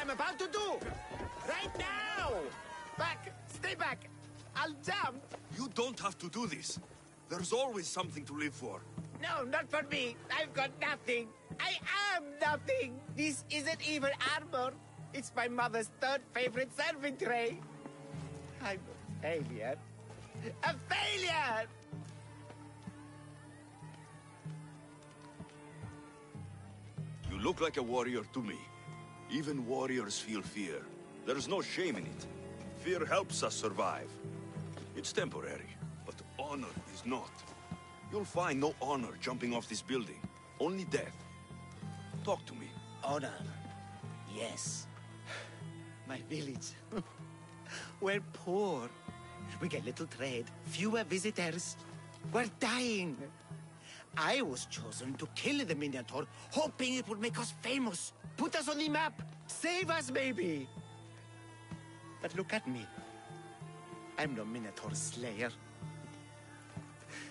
I'm about to do! Right now! Back! Stay back! I'll jump! You don't have to do this. There's always something to live for. No, not for me. I've got nothing. I am nothing. This isn't even armor. It's my mother's third favorite serving tray. I'm a failure. A failure! You look like a warrior to me. Even warriors feel fear. There's no shame in it. Fear helps us survive. It's temporary, but honor is not. You'll find no honor jumping off this building. Only death. Talk to me. Honor. Yes. My village. We're poor. We get little trade, fewer visitors. We're dying. I was chosen to kill the Minotaur, hoping it would make us famous. Put us on the map. Save us, maybe. But look at me. I'm no Minotaur slayer.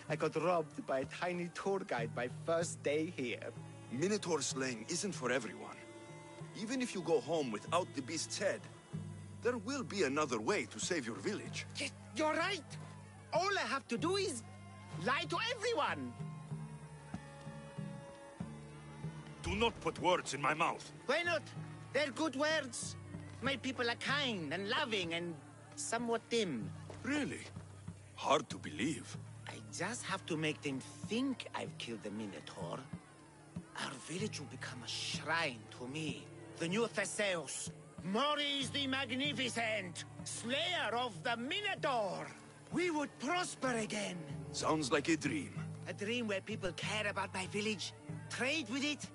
I got robbed by a tiny tour guide my first day here. Minotaur slaying isn't for everyone. Even if you go home without the beast's head, there will be another way to save your village. You're right. All I have to do is lie to everyone. Do not put words in my mouth. Why not? They're good words. My people are kind and loving and somewhat dim. Really? Hard to believe. I just have to make them think I've killed the Minotaur. Our village will become a shrine to me, the new Theseus. Maurice the Magnificent, slayer of the Minotaur. We would prosper again. Sounds like a dream. A dream where people care about my village, trade with it.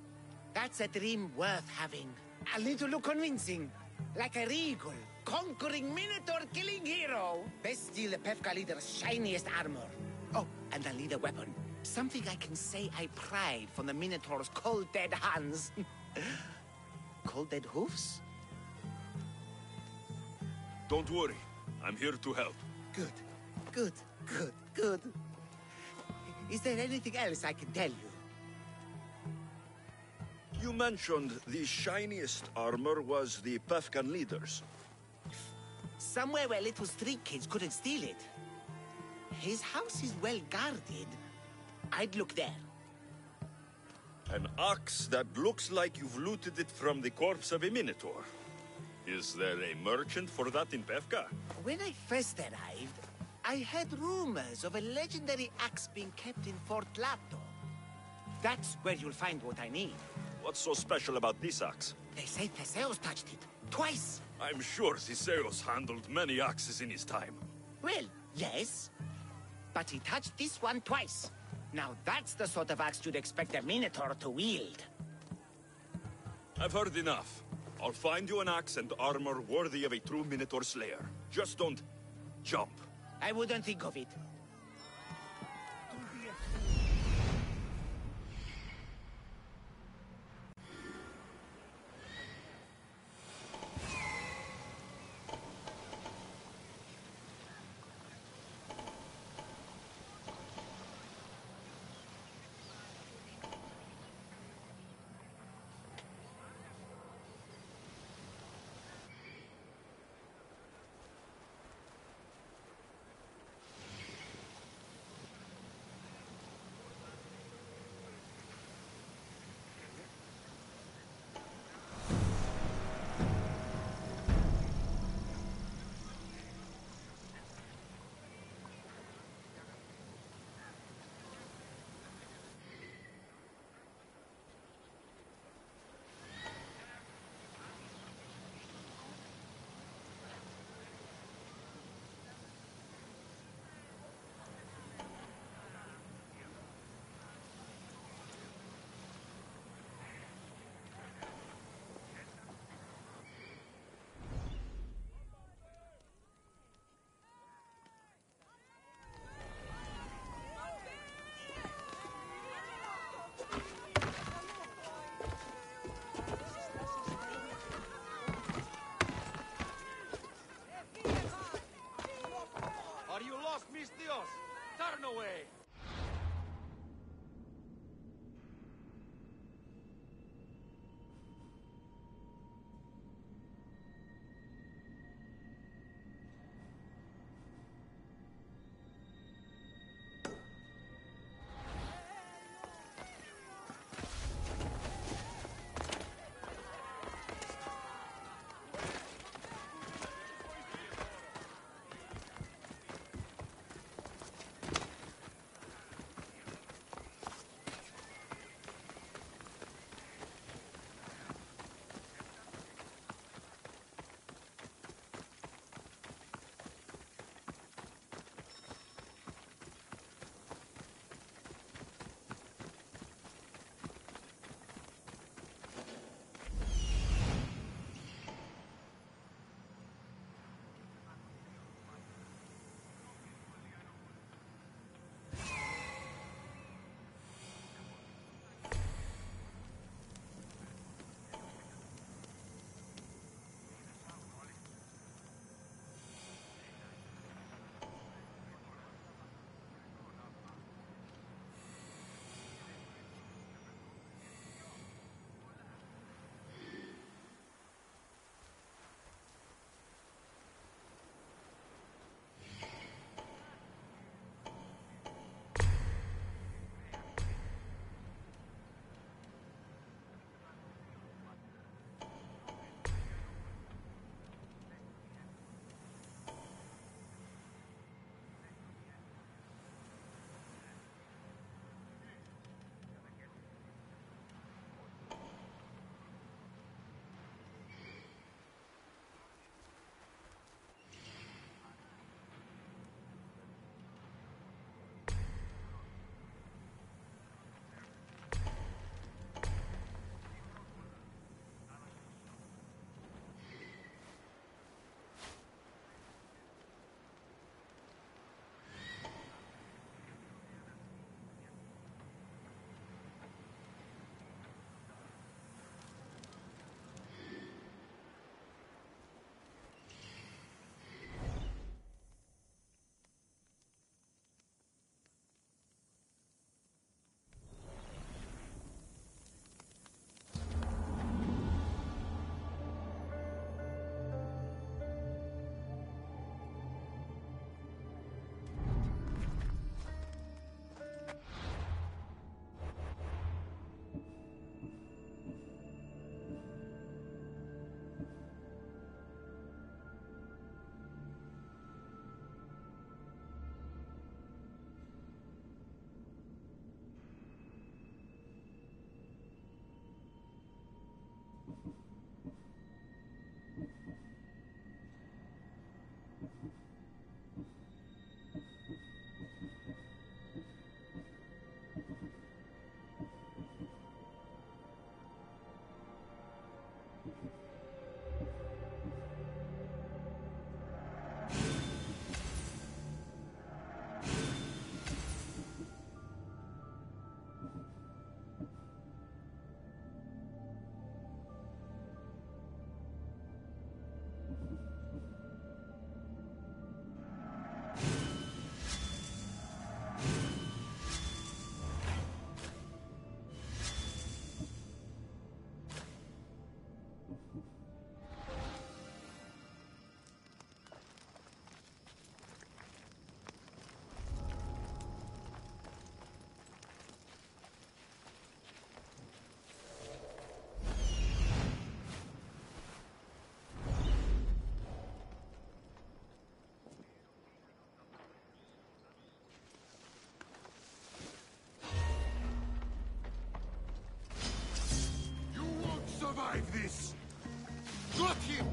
That's a dream worth having. I'll need to look convincing. Like a regal, conquering Minotaur-killing hero. Best steal the Pefka leader's shiniest armor. Oh, and I'll need a weapon. Something I can say I pried from the Minotaur's cold dead hands. Cold dead hoofs? Don't worry. I'm here to help. Good, good, good, good. Is there anything else I can tell you? You mentioned the shiniest armor was the Pefkan leader's. Somewhere where little street kids couldn't steal it. His house is well guarded. I'd look there. An ox that looks like you've looted it from the corpse of a minotaur. Is there a merchant for that in Pevka? When I first arrived, I heard rumors of a legendary axe being kept in Fort Lato. That's where you'll find what I need. What's so special about this axe? They say Theseus touched it. Twice. I'm sure Theseus handled many axes in his time. Well, yes. But he touched this one twice. Now that's the sort of axe you'd expect a Minotaur to wield. I've heard enough. I'll find you an axe and armor worthy of a true Minotaur slayer. Just don't jump. I wouldn't think of it. Turn away! like this! Got him!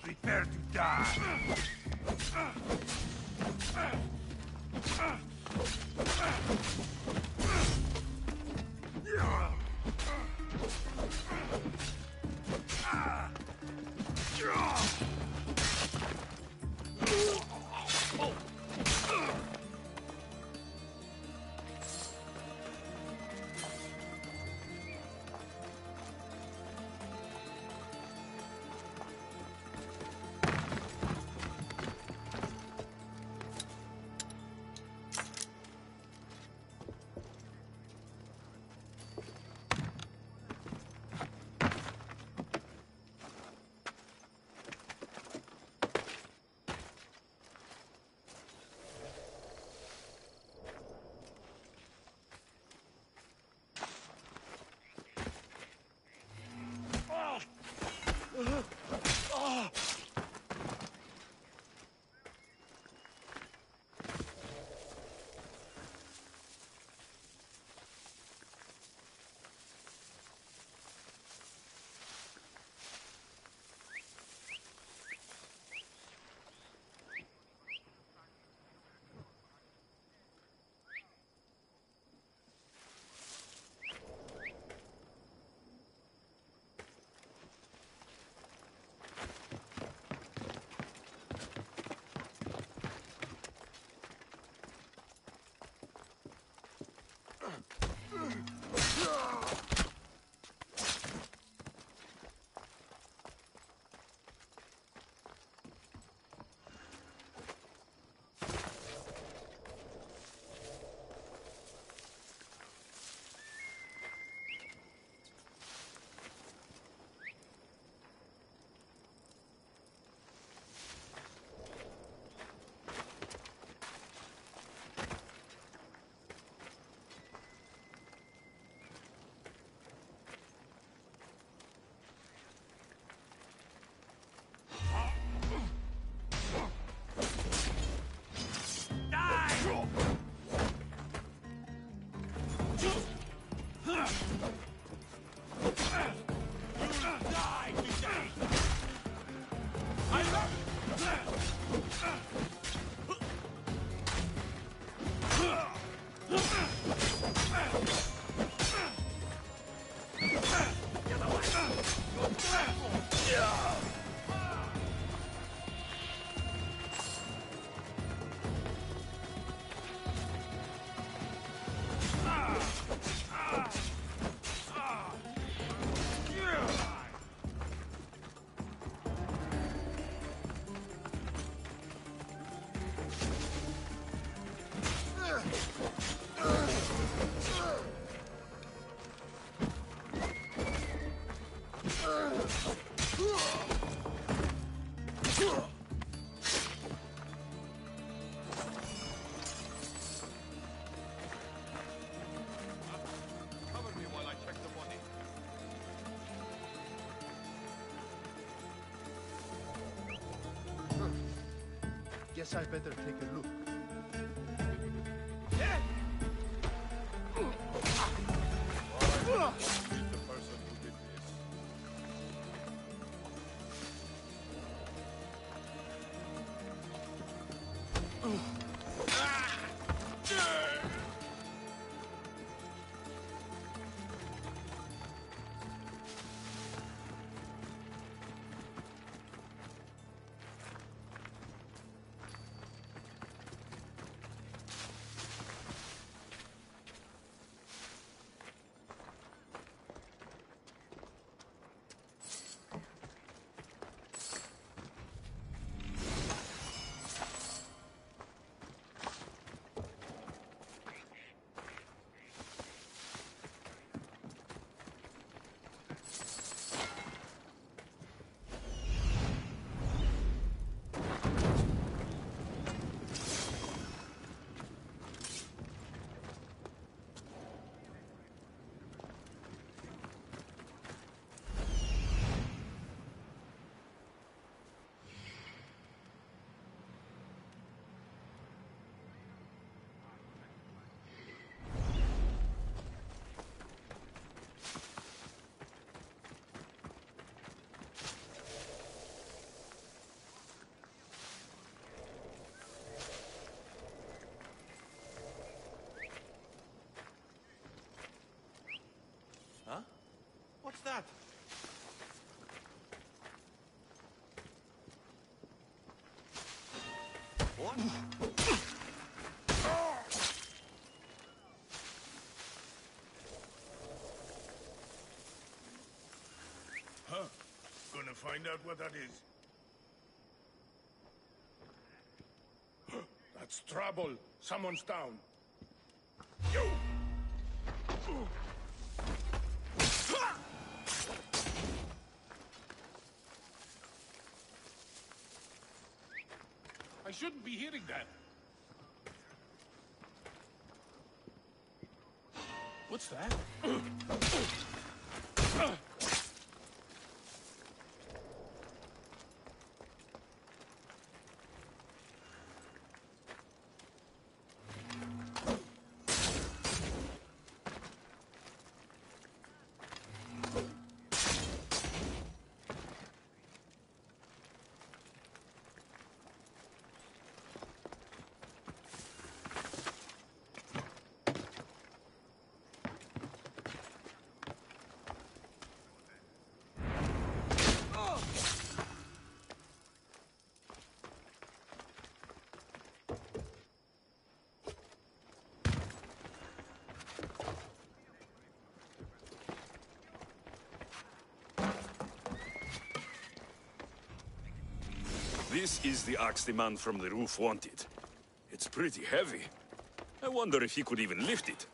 Prepare to die. Guess I better take a look. What's that? What? Huh? Gonna find out what that is. That's trouble. Someone's down. You! I shouldn't be hearing that. What's that? This is the axe the man from the roof wanted. It's pretty heavy. I wonder if he could even lift it.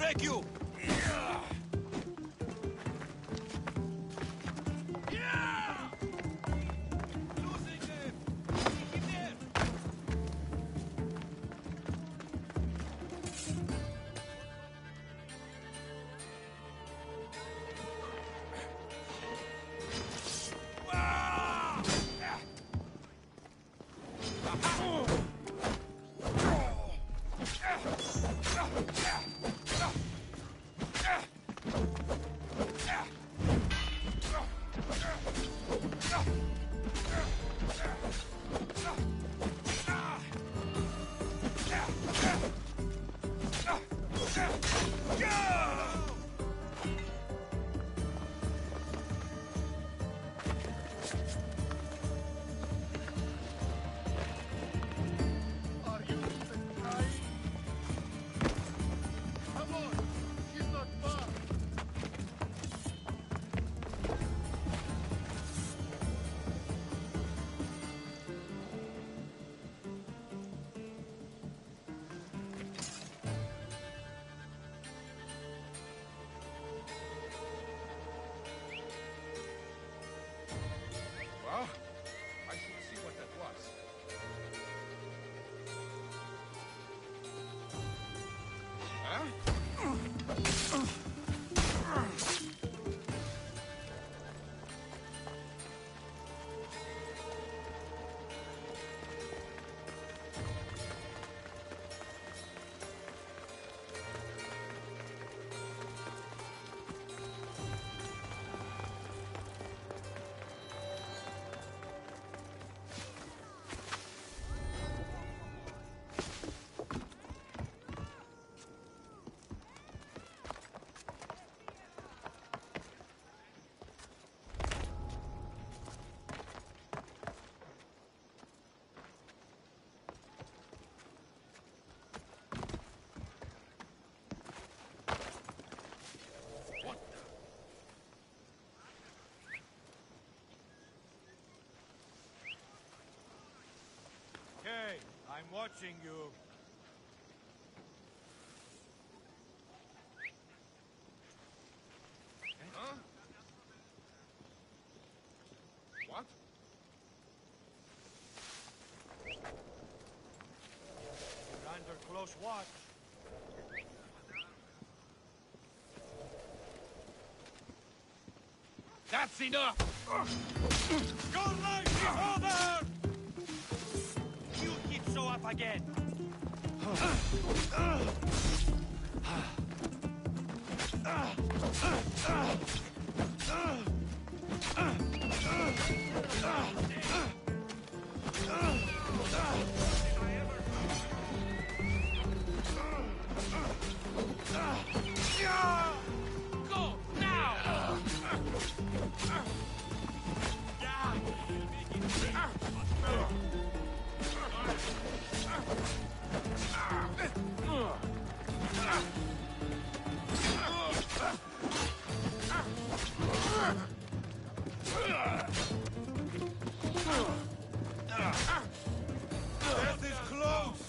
break you! I should see what that was. Okay, I'm watching you. Huh? What? You're under close watch. That's enough! Your life is over! You keep so up again. Go now! Death is close!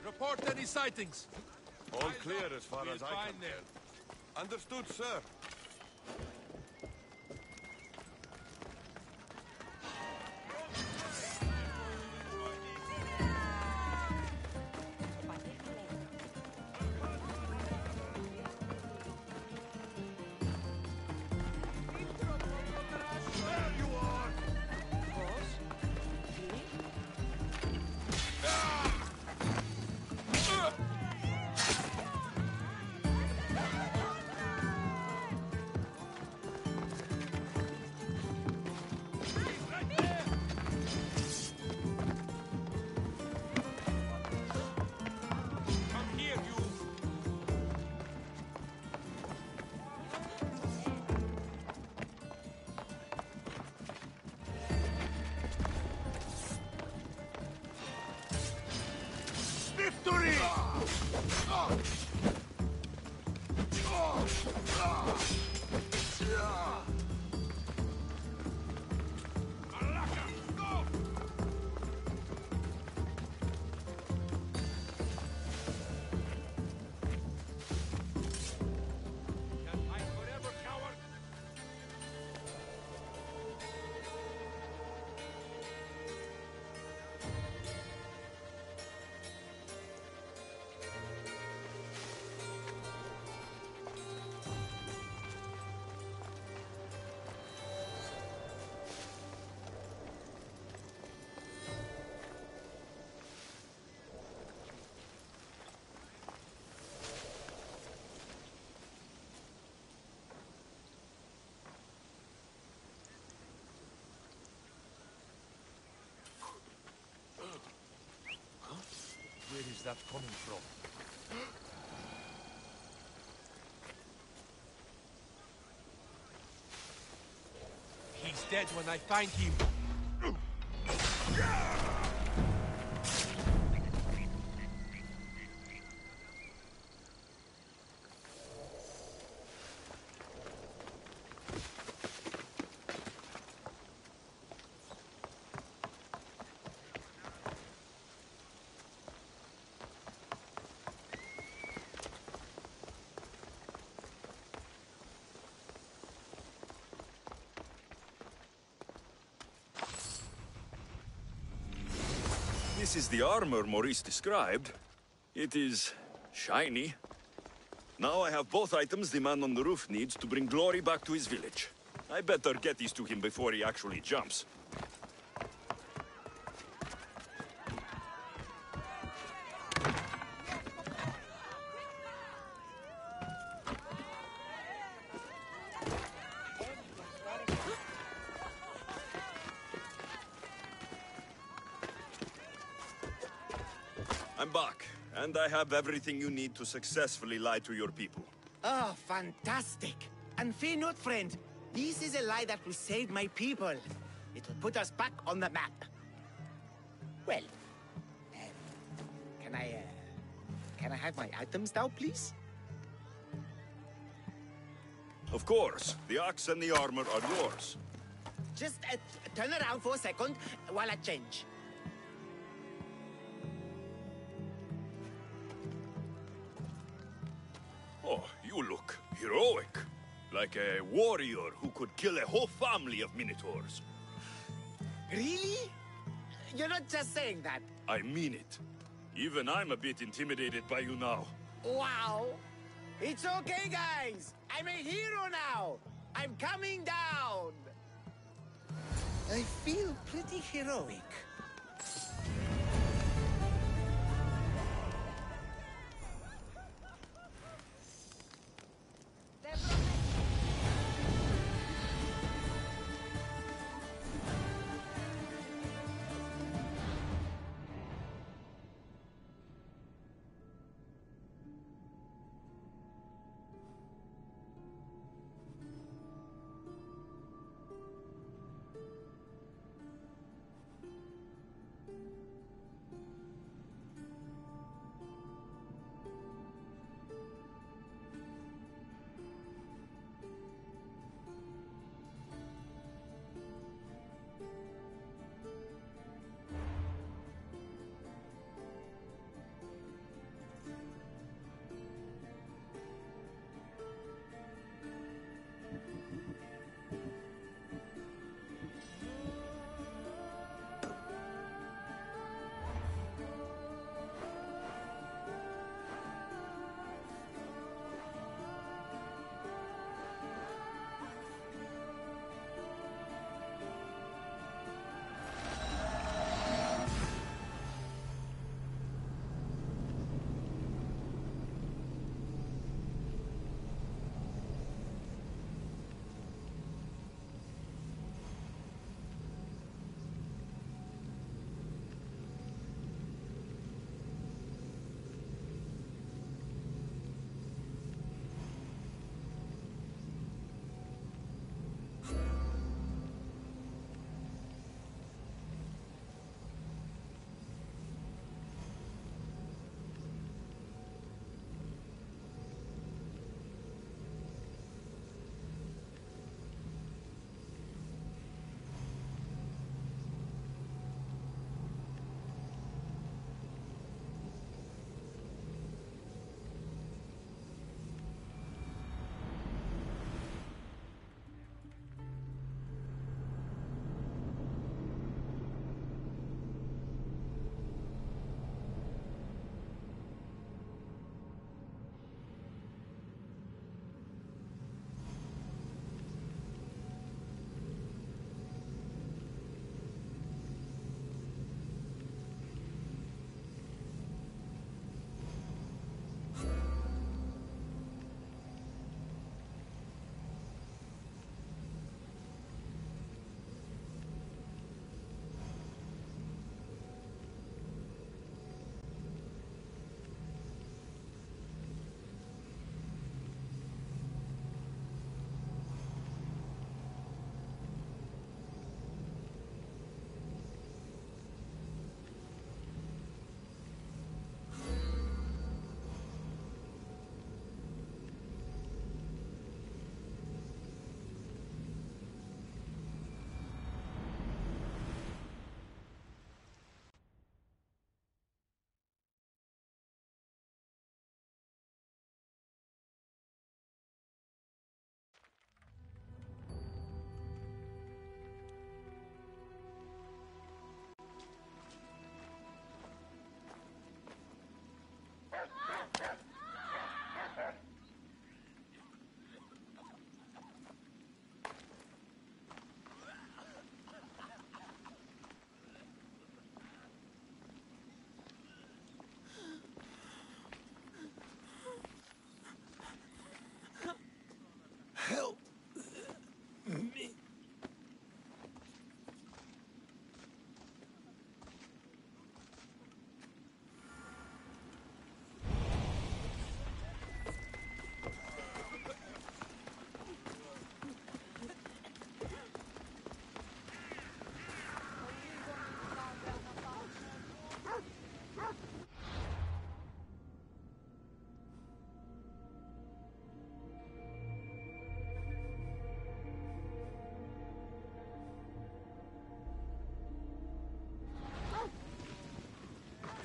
Report any sightings. All clear as far as I can tell. Understood, sir. Where is that coming from? He's dead when I find him. This is the armor Maurice described. It is shiny. Now I have both items the man on the roof needs to bring glory back to his village. I better get these to him before he actually jumps. I'm back, and I have everything you need to successfully lie to your people. Oh, fantastic. And fear not, friend. This is a lie that will save my people. It will put us back on the Can I have my items now, please? Of course. The axe and the armor are yours. Just turn around for a second while I change. Oh, you look heroic. Like a warrior who could kill a whole family of minotaurs. Really? You're not just saying that. I mean it. Even I'm a bit intimidated by you now. Wow. It's okay, guys. I'm a hero now. I'm coming down. I feel pretty heroic.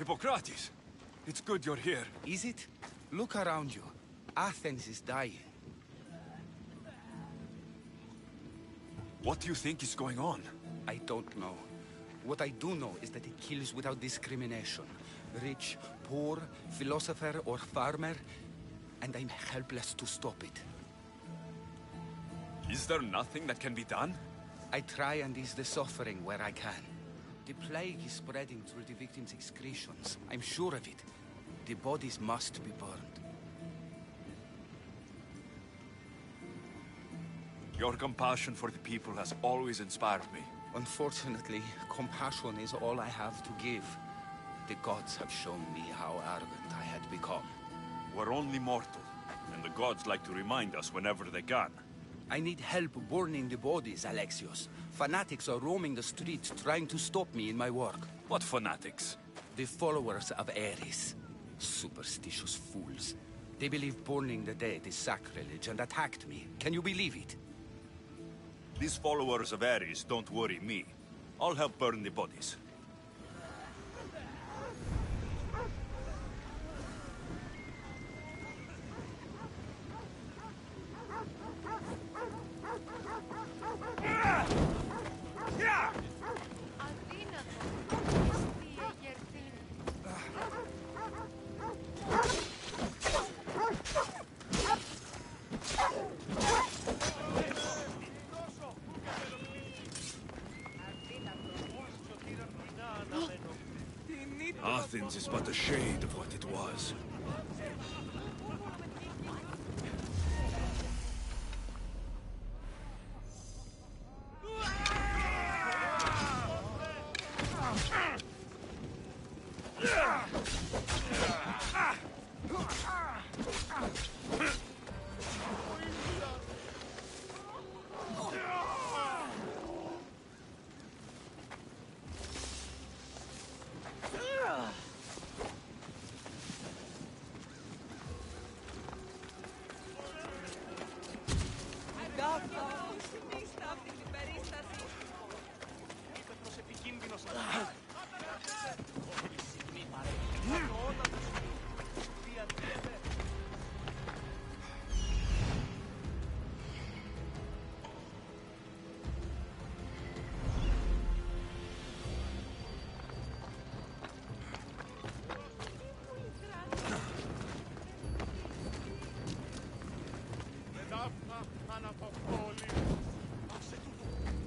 Hippocrates! It's good you're here. Is it? Look around you. Athens is dying. What do you think is going on? I don't know. What I do know is that it kills without discrimination. Rich, poor, philosopher or farmer, and I'm helpless to stop it. Is there nothing that can be done? I try and ease the suffering where I can. The plague is spreading through the victims' excretions. I'm sure of it. The bodies must be burned. Your compassion for the people has always inspired me. Unfortunately, compassion is all I have to give. The gods have shown me how arrogant I had become. We're only mortal, and the gods like to remind us whenever they can. I need help burning the bodies, Alexios. Fanatics are roaming the streets trying to stop me in my work. What fanatics? The followers of Ares. Superstitious fools. They believe burning the dead is sacrilege and attacked me. Can you believe it? These followers of Ares don't worry me. I'll help burn the bodies. Athens is but a shade of what it was.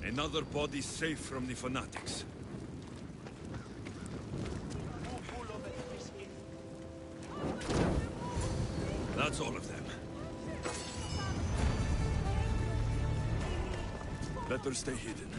Another body safe from the fanatics. That's all of them. Better stay hidden.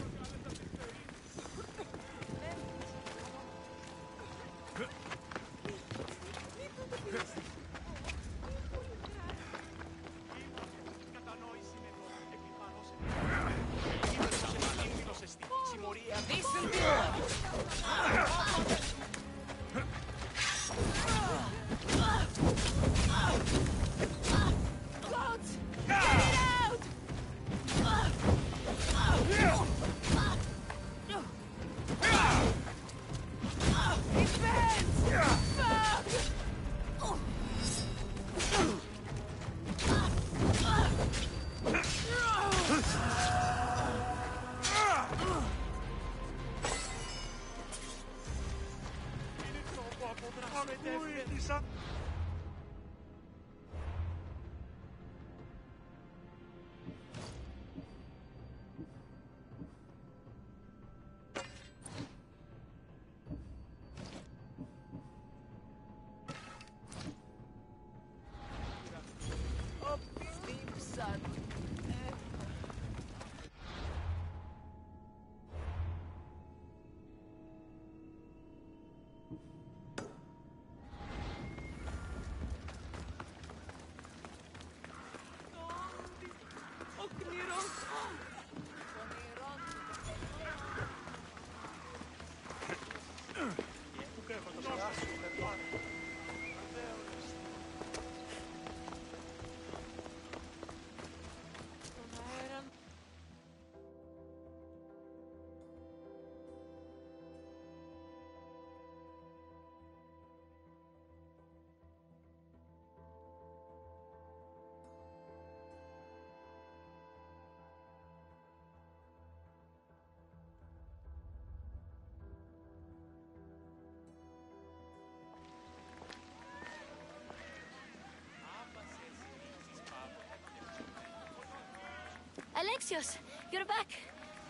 Alexios, you're back.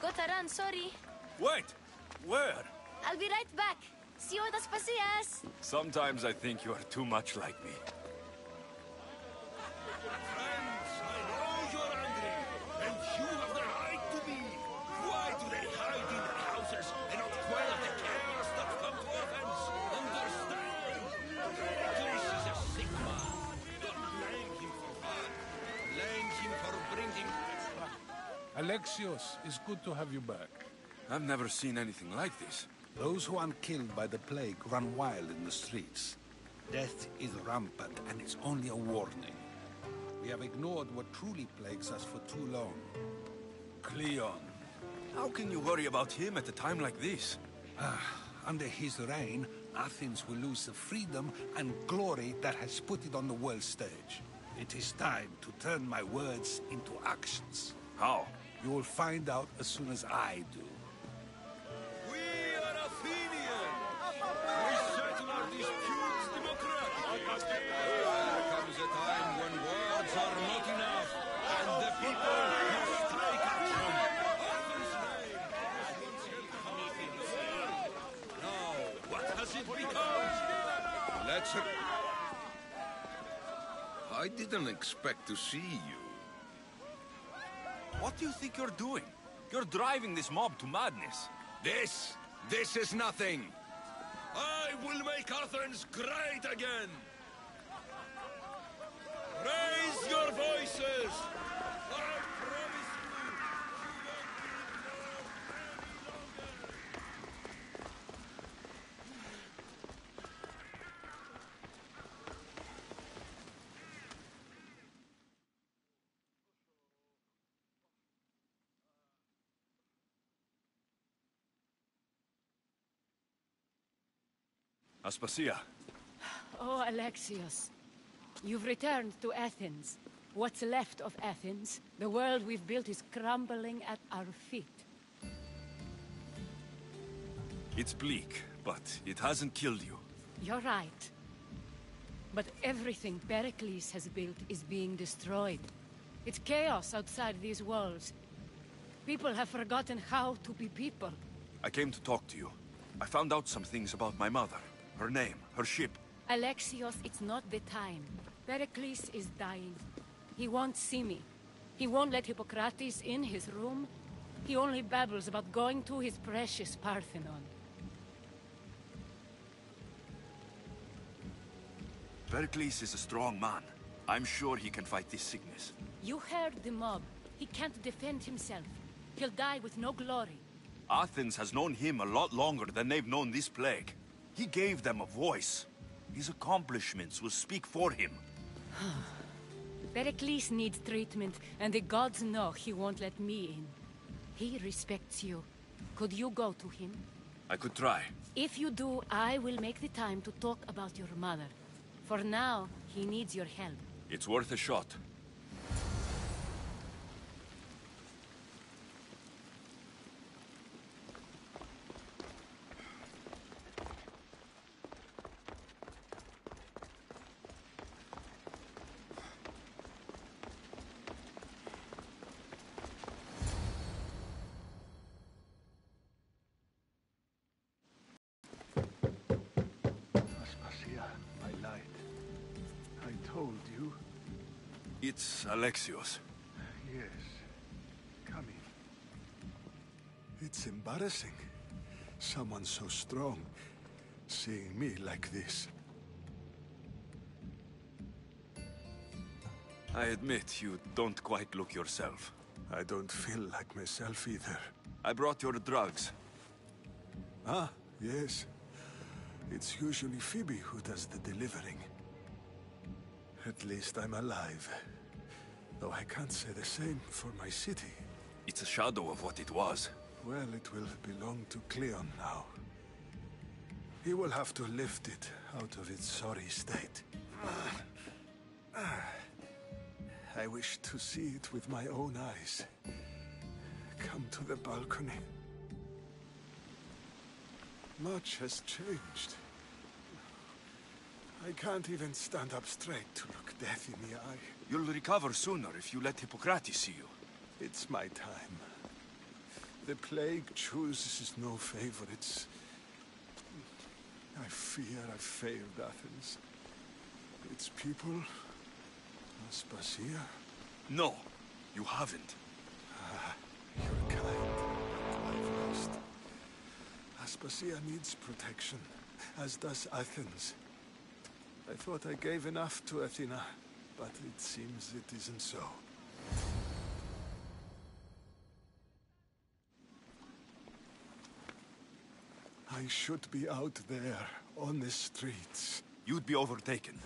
Got a run, sorry. Wait! Where? I'll be right back. See you at the Spasias. Sometimes I think you are too much like me. Friends, I know you're angry, and you have the right to be. Why do they hide in their houses and not quell the chaos that come to Athens? Understand? Pericles is a sick man. Don't blame him for that. Blame him for bringing... Alexios, it's good to have you back. I've never seen anything like this. Those who aren't killed by the plague run wild in the streets. Death is rampant, and it's only a warning. We have ignored what truly plagues us for too long. Cleon. How can you worry about him at a time like this? Under his reign, Athens will lose the freedom and glory that has put it on the world stage. It is time to turn my words into actions. How? You will find out as soon as I do. We are Athenians! We settle our disputes democratically. There comes a time when words are not enough, and the people must take action. Athens' name has once held power in the world. Now, what has it become? Let's... I didn't expect to see you. What do you think you're doing? You're driving this mob to madness. This is nothing. I will make Athens great again. Raise your voices. I promise you. Aspasia. Oh, Alexios. You've returned to Athens. What's left of Athens? The world we've built is crumbling at our feet. It's bleak, but it hasn't killed you. You're right. But everything Pericles has built is being destroyed. It's chaos outside these walls. People have forgotten how to be people. I came to talk to you. I found out some things about my mother. Her name, her ship. Alexios, it's not the time. Pericles is dying. He won't see me. He won't let Hippocrates in his room. He only babbles about going to his precious Parthenon. Pericles is a strong man. I'm sure he can fight this sickness. You heard the mob. He can't defend himself. He'll die with no glory. Athens has known him a lot longer than they've known this plague. He gave them a voice. His accomplishments will speak for him. Pericles needs treatment, and the gods know he won't let me in. He respects you. Could you go to him? I could try. If you do, I will make the time to talk about your mother. For now, he needs your help. It's worth a shot. It's Alexios. Yes. Come in. It's embarrassing. Someone so strong seeing me like this. I admit you don't quite look yourself. I don't feel like myself either. I brought your drugs. Ah, yes. It's usually Phoebe who does the delivering. At least I'm alive. Though I can't say the same for my city. It's a shadow of what it was. Well, it will belong to Cleon now. He will have to lift it out of its sorry state. I wish to see it with my own eyes. Come to the balcony. Much has changed. I can't even stand up straight to look death in the eye. You'll recover sooner if you let Hippocrates see you. It's my time. The plague chooses no favorites. I fear I failed Athens. Its people... Aspasia? No, you haven't. You're kind. I've lost. Aspasia needs protection, as does Athens. I thought I gave enough to Athena, but it seems it isn't so. I should be out there, on the streets. You'd be overtaken.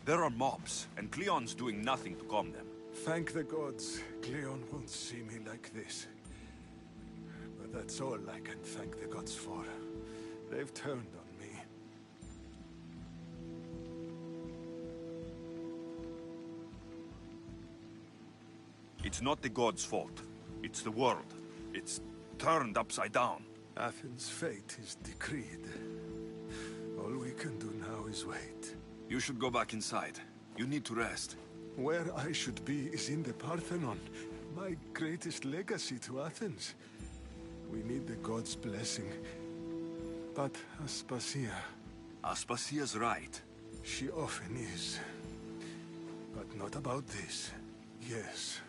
There are mobs, and Cleon's doing nothing to calm them. Thank the gods, Cleon won't see me like this. But that's all I can thank the gods for. They've turned on me. It's not the gods' fault. It's the world. It's turned upside down. Athens' fate is decreed. All we can do now is wait. You should go back inside. You need to rest. Where I should be is in the Parthenon, my greatest legacy to Athens. We need the gods' blessing. But Aspasia... Aspasia's right. She often is. But not about this. Yes.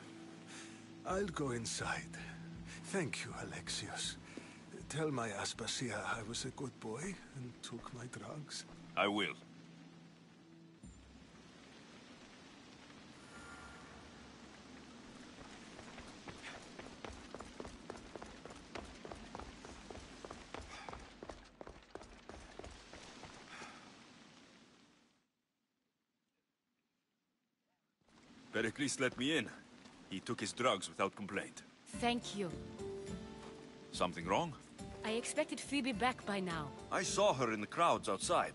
I'll go inside. Thank you, Alexios. Tell my Aspasia I was a good boy and took my drugs. I will. Pericles let me in. He took his drugs without complaint. Thank you. Something wrong? I expected Phoebe back by now. I saw her in the crowds outside.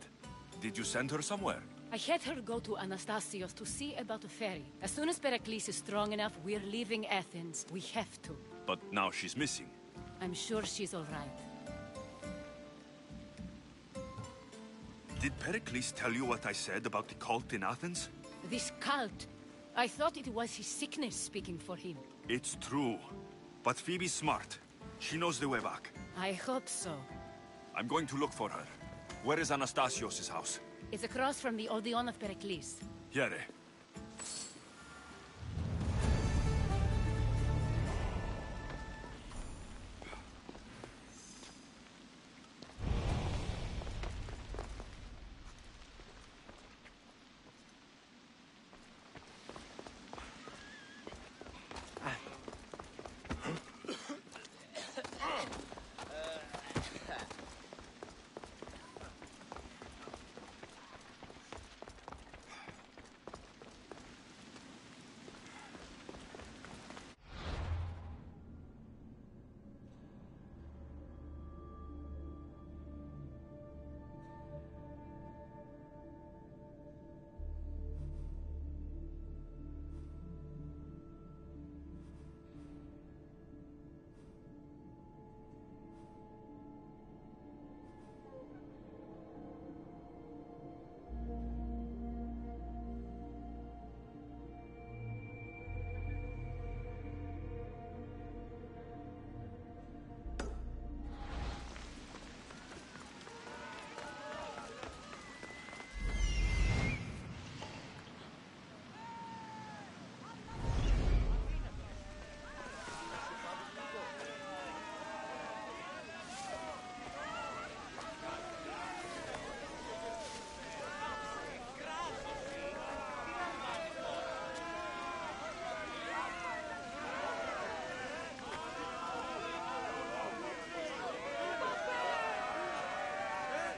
Did you send her somewhere? I had her go to Anastasios to see about a ferry. As soon as Pericles is strong enough, we're leaving Athens. We have to. But now she's missing. I'm sure she's all right. Did Pericles tell you what I said about the cult in Athens? This cult. I thought it was his sickness speaking for him. It's true. But Phoebe's smart. She knows the way back. I hope so. I'm going to look for her. Where is Anastasios' house? It's across from the Odeon of Pericles. Here.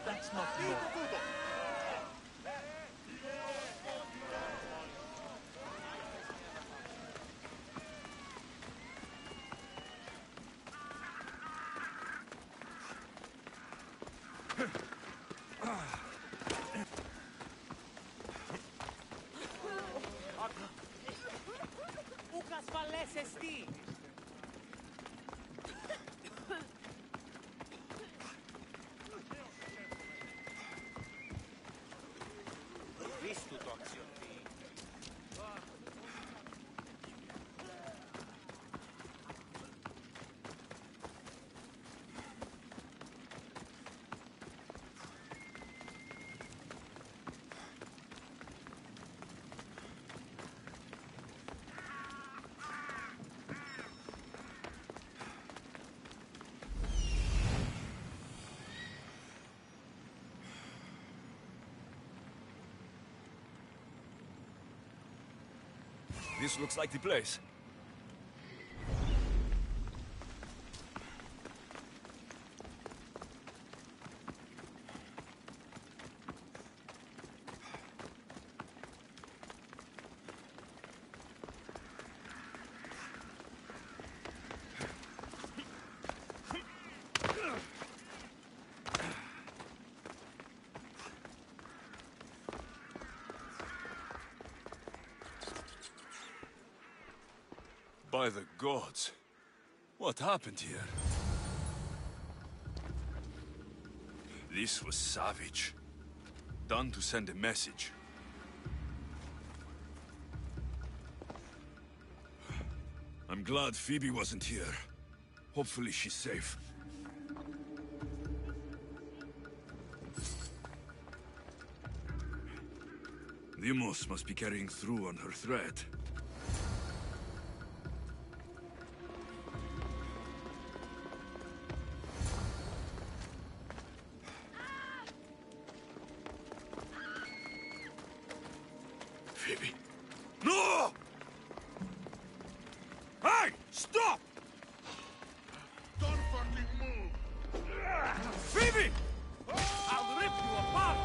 That's not your... This looks like the place. By the gods, what happened here? This was savage. Done to send a message. I'm glad Phoebe wasn't here. Hopefully she's safe. Deimos must be carrying through on her threat. Phoebe. No! Hey! Stop! Don't fucking move! Phoebe! I'll rip you apart!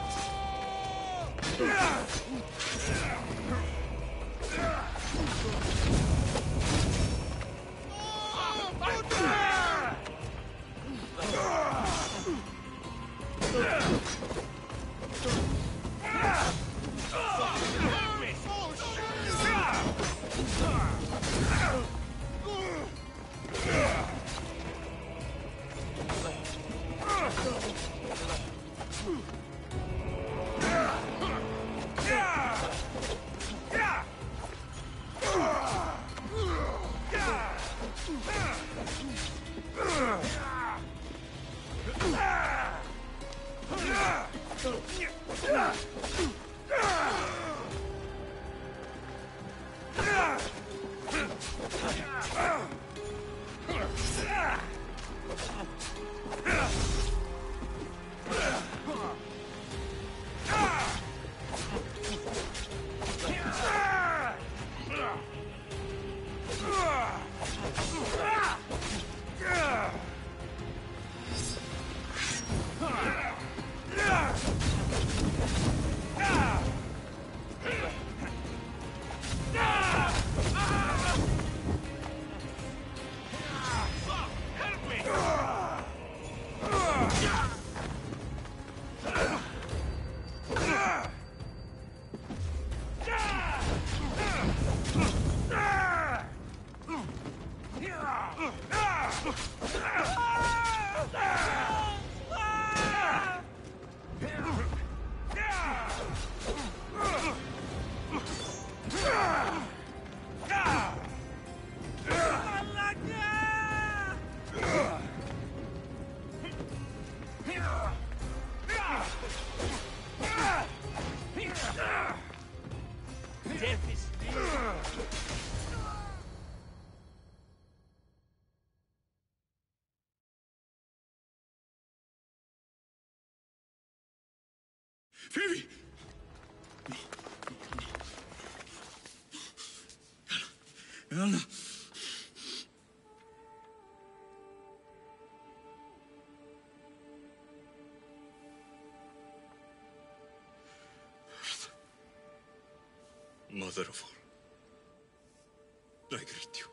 Death is Phoebe! Anna. Mother of all, I greet you.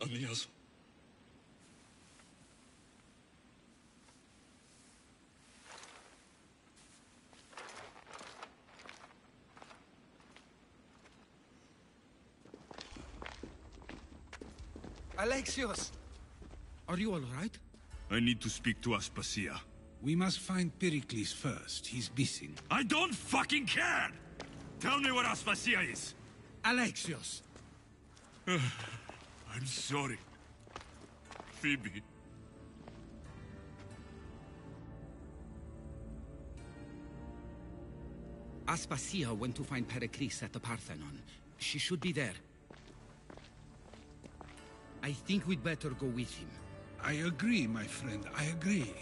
Aniaso. Alexios! Are you all right? I need to speak to Aspasia. We must find Pericles first. He's missing. I don't fucking care! Tell me where Aspasia is! Alexios! I'm sorry. Phoebe. Aspasia went to find Pericles at the Parthenon. She should be there. I think we'd better go with him. I agree, my friend, I agree.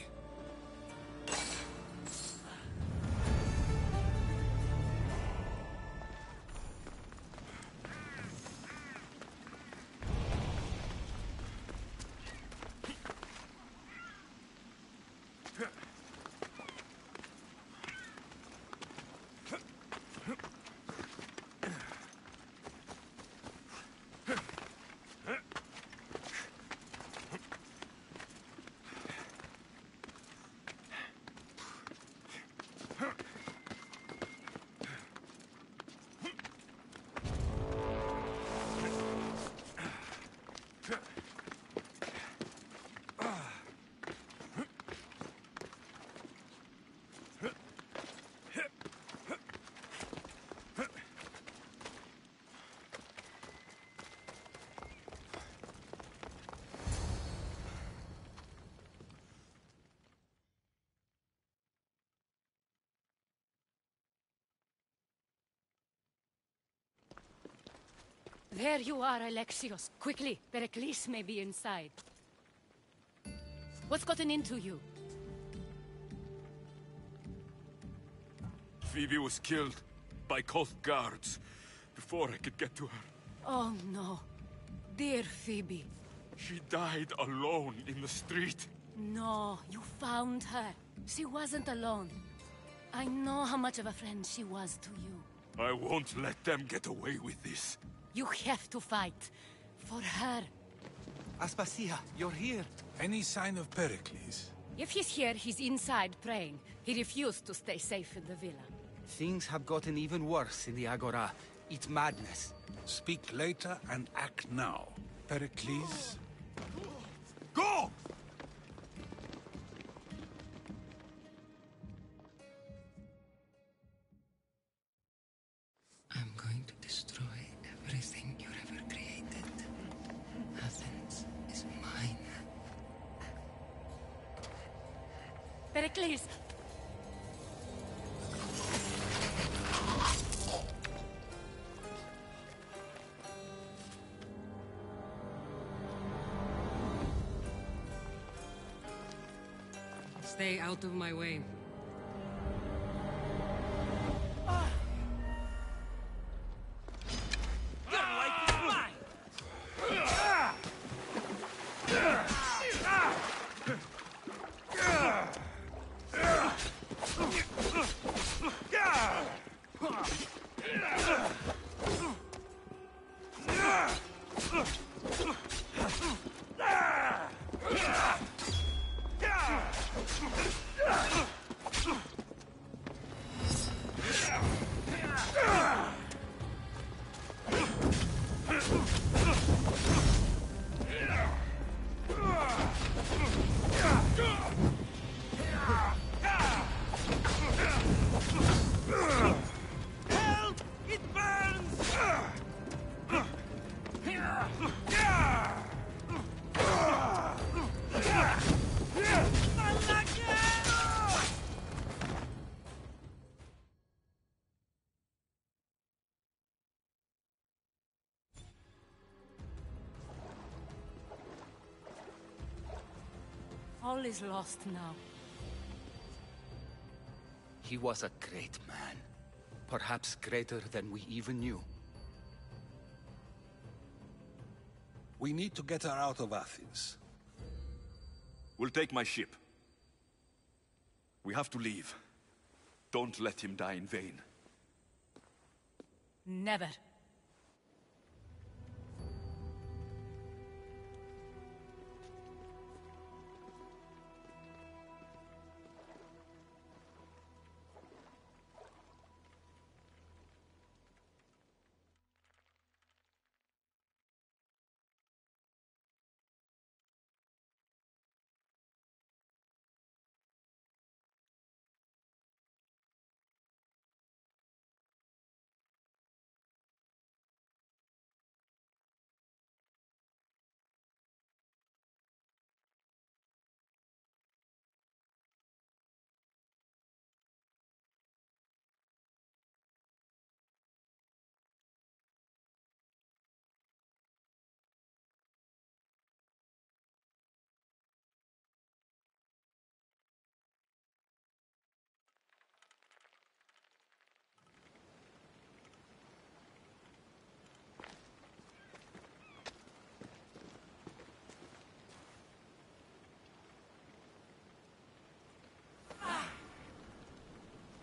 There you are, Alexios. Quickly, Pericles may be inside. What's gotten into you? Phoebe was killed by Koth guards before I could get to her. Oh no. Dear Phoebe. She died alone in the street. No, you found her. She wasn't alone. I know how much of a friend she was to you. I won't let them get away with this. You have to fight. For her. Aspasia, you're here. Any sign of Pericles? If he's here, he's inside praying. He refused to stay safe in the villa. Things have gotten even worse in the Agora. It's madness. Speak later and act now. Pericles? Go! I'm going to destroy everything you ever created. Athens is mine. Pericles! Stay out of my way. All is lost now. He was a great man. Perhaps greater than we even knew. We need to get her out of Athens. We'll take my ship. We have to leave. Don't let him die in vain. Never.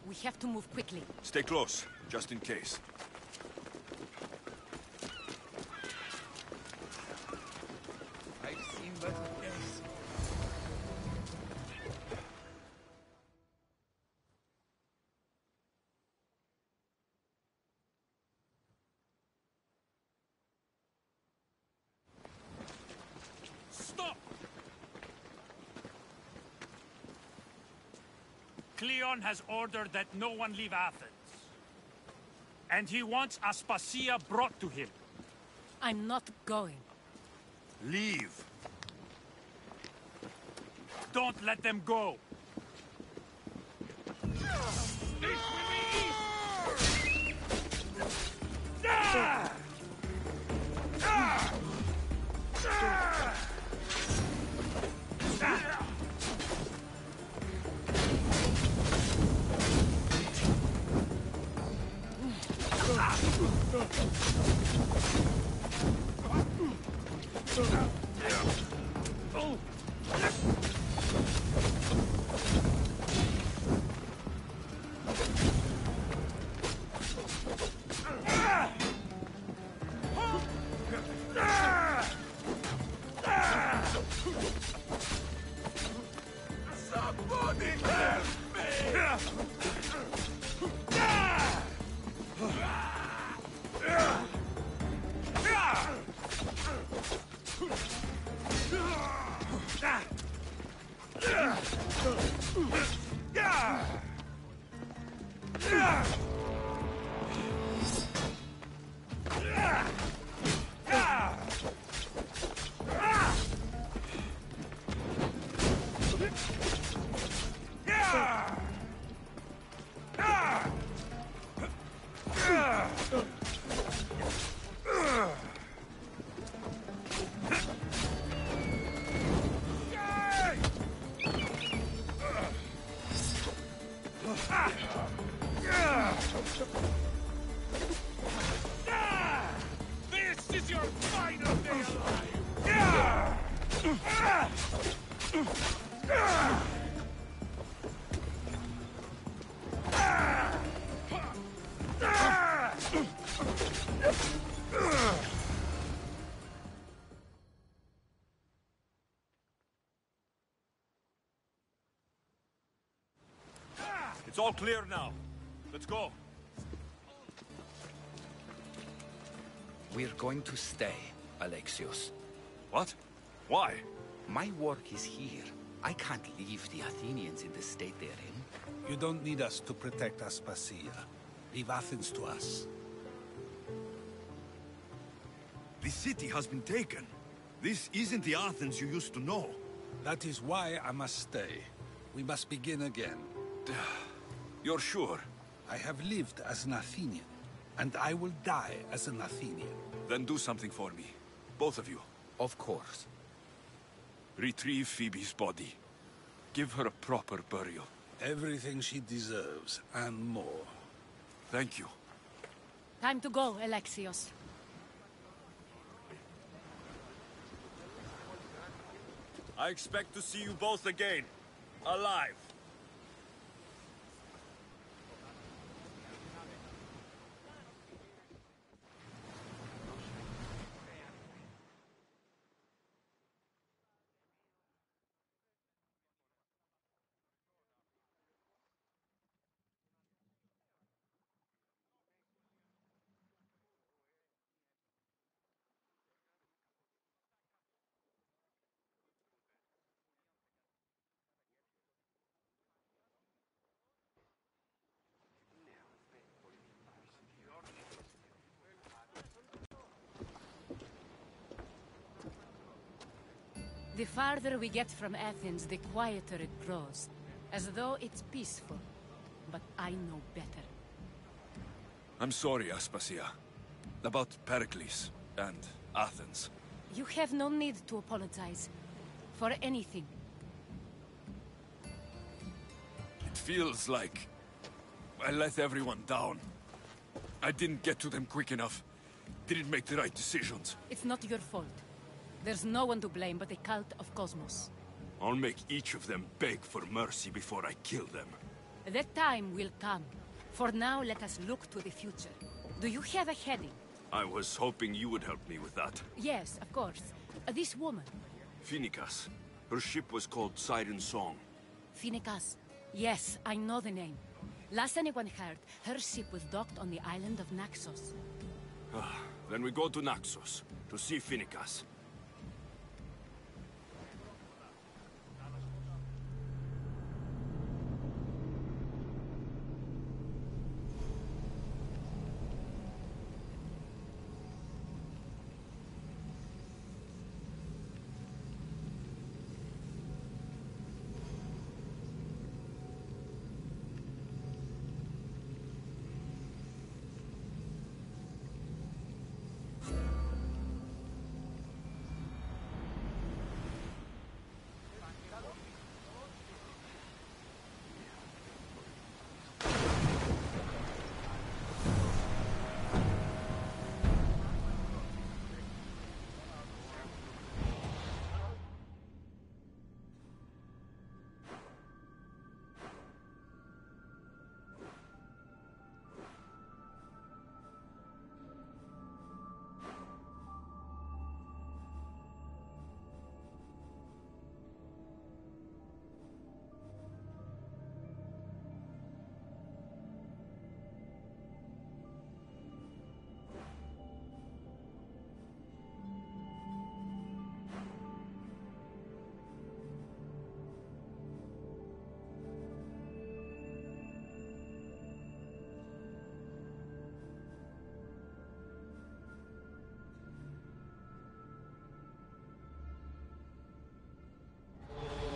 We have to move quickly. Stay close, just in case. I've seen better days. Stop! Cleon has ordered that no one leave Athens. And he wants Aspasia brought to him. I'm not going. Leave. Don't let them go. Somebody help me! This is your final day alive! It's all clear now. Let's go. We're going to stay, Alexios. What? Why? My work is here. I can't leave the Athenians in the state they're in. You don't need us to protect Aspasia. Leave Athens to us. The city has been taken. This isn't the Athens you used to know. That is why I must stay. We must begin again. You're sure? I have lived as an Athenian, and I will die as an Athenian. Then do something for me. Both of you. Of course. Retrieve Phoebe's body. Give her a proper burial. Everything she deserves, and more. Thank you. Time to go, Alexios. I expect to see you both again. Alive. The farther we get from Athens, the quieter it grows. As though it's peaceful. But I know better. I'm sorry, Aspasia. About Pericles and Athens. You have no need to apologize. For anything. It feels like I let everyone down. I didn't get to them quick enough. Didn't make the right decisions. It's not your fault. There's no one to blame but the cult of Cosmos. I'll make each of them beg for mercy before I kill them. That time will come. For now, let us look to the future. Do you have a heading? I was hoping you would help me with that. Yes, of course. This woman. Finicas. Her ship was called Siren Song. Finicas. Yes, I know the name. Last anyone heard, her ship was docked on the island of Naxos. Then we go to Naxos, to see Finicas.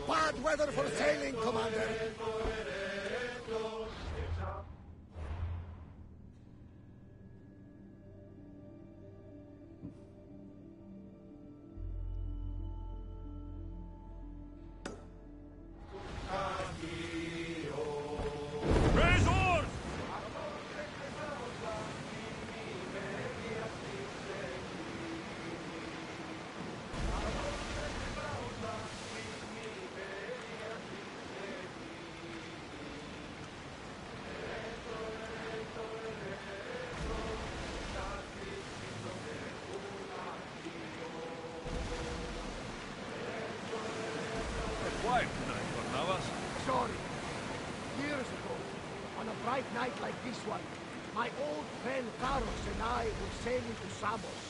Bad weather for sailing, Commander. Sorry. Years ago, on a bright night like this one, my old friend Carlos and I were sailing to Samos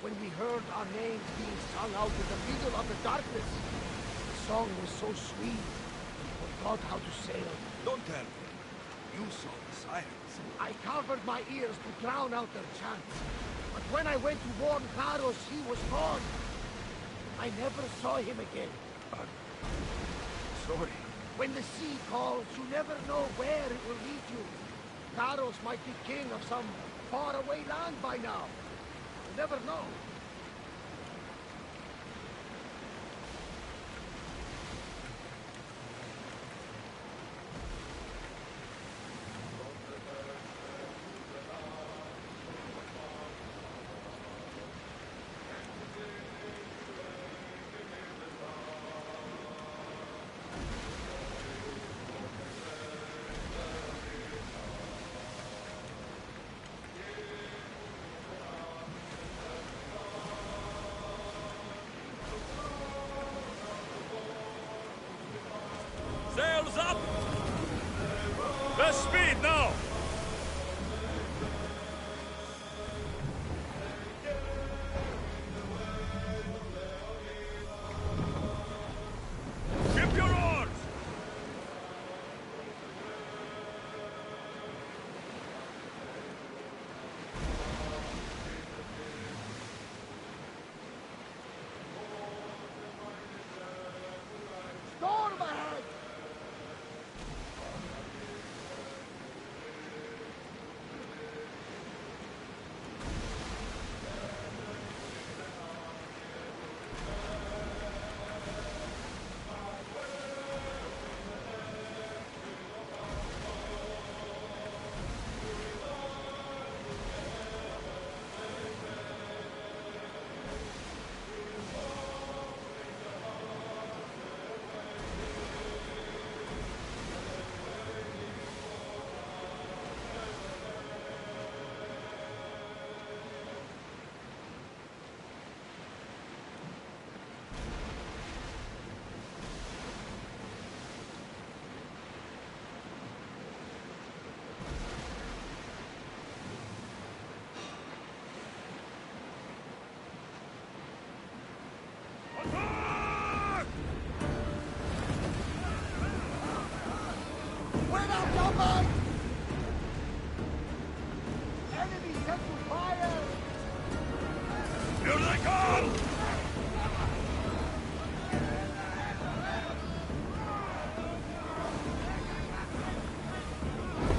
when we heard our names being sung out in the middle of the darkness. The song was so sweet, we forgot how to sail. Don't tell me. You saw the sirens. I covered my ears to drown out their chants. But when I went to warn Carlos, he was gone. I never saw him again. Sorry. When the sea calls, you never know where it will lead you. Carlos might be king of some faraway land by now. You never know. enemy set to fire! Here they come!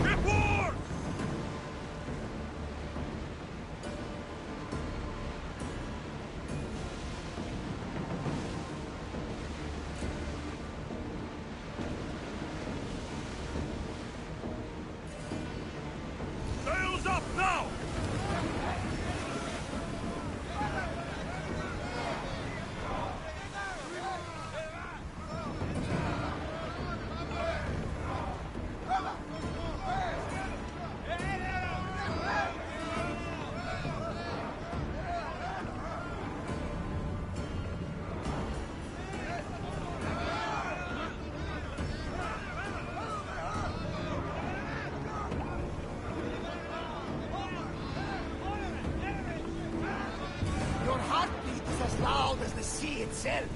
Report! Sails up now! Your heartbeat is as loud as the sea itself.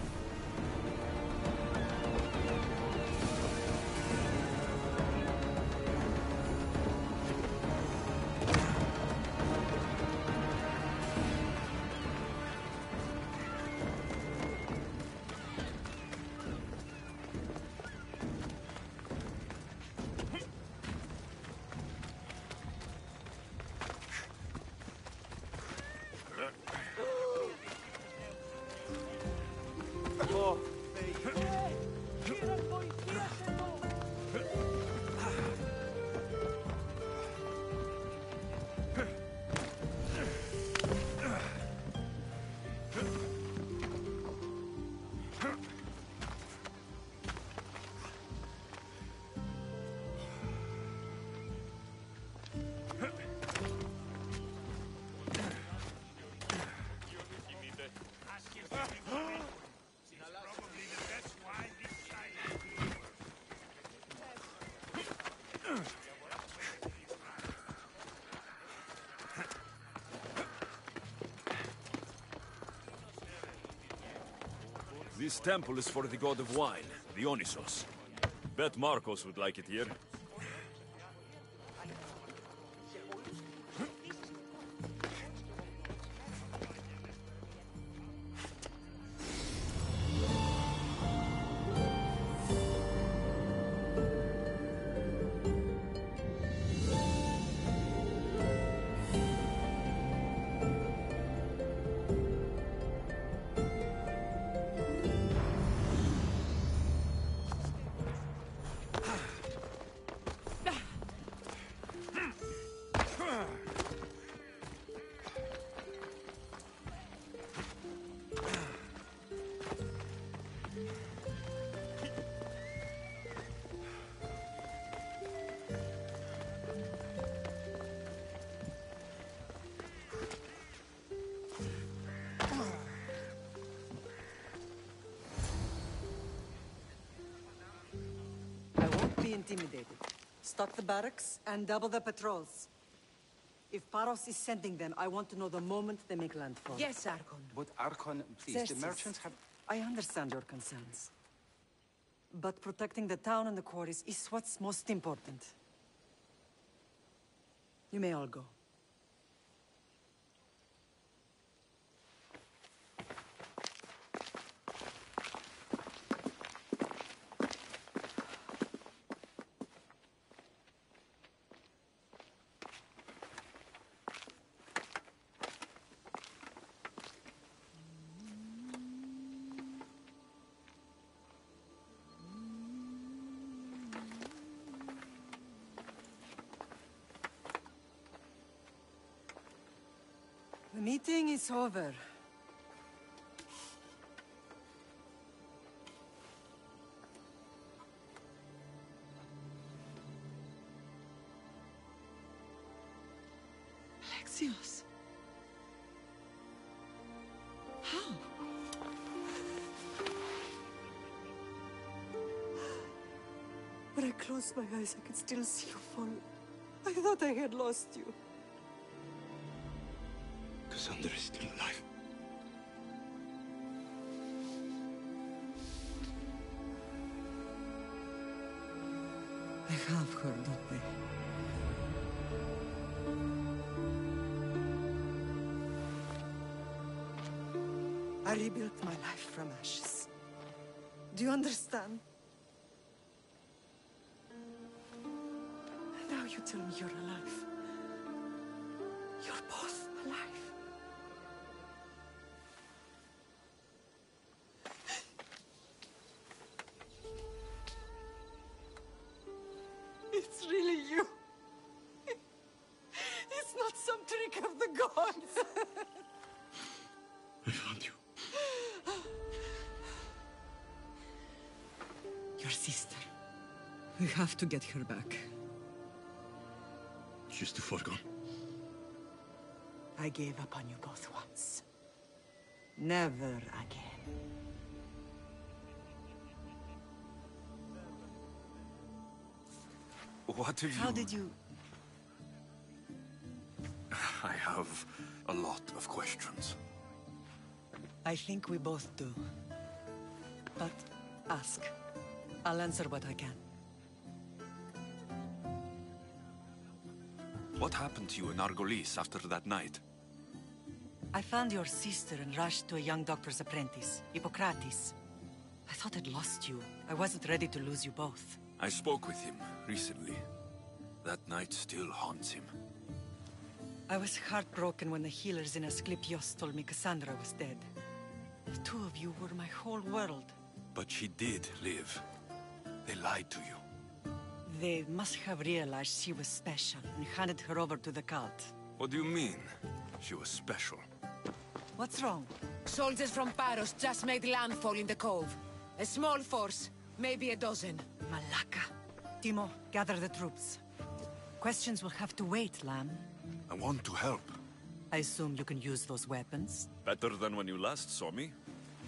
This temple is for the god of wine, the Onisos. Bet Marcos would like it here. Be intimidated. Stock the barracks and double the patrols. If Paros is sending them, I want to know the moment they make landfall. Yes, Archon. But Archon, please, Xerxes, the merchants have... I understand your concerns. But protecting the town and the quarries is what's most important. You may all go. The meeting is over. Alexios. How? When I closed my eyes, I could still see you fall. I thought I had lost you. Cassandra is still alive. I have her, don't they? I rebuilt my life from ashes. Do you understand? Now you tell me you're alive. You're both alive. It's really you. It's not some trick of the gods. I found you. Your sister. We have to get her back. She's too far gone. I gave up on you both once. Never again. What have you... How did you... I have a lot of questions. I think we both do. But ask. I'll answer what I can. What happened to you in Argolis after that night? I found your sister and rushed to a young doctor's apprentice, Hippocrates. I thought I'd lost you. I wasn't ready to lose you both. I spoke with him recently. That night still haunts him. I was heartbroken when the healers in Asclepios told me Cassandra was dead. The two of you were my whole world. But she did live. They lied to you. They must have realized she was special and handed her over to the cult. What do you mean? She was special. What's wrong? Soldiers from Paros just made landfall in the cove. A small force, maybe a dozen. Malaka. Timo, gather the troops. Questions will have to wait, Lamb. I want to help. I assume you can use those weapons? Better than when you last saw me.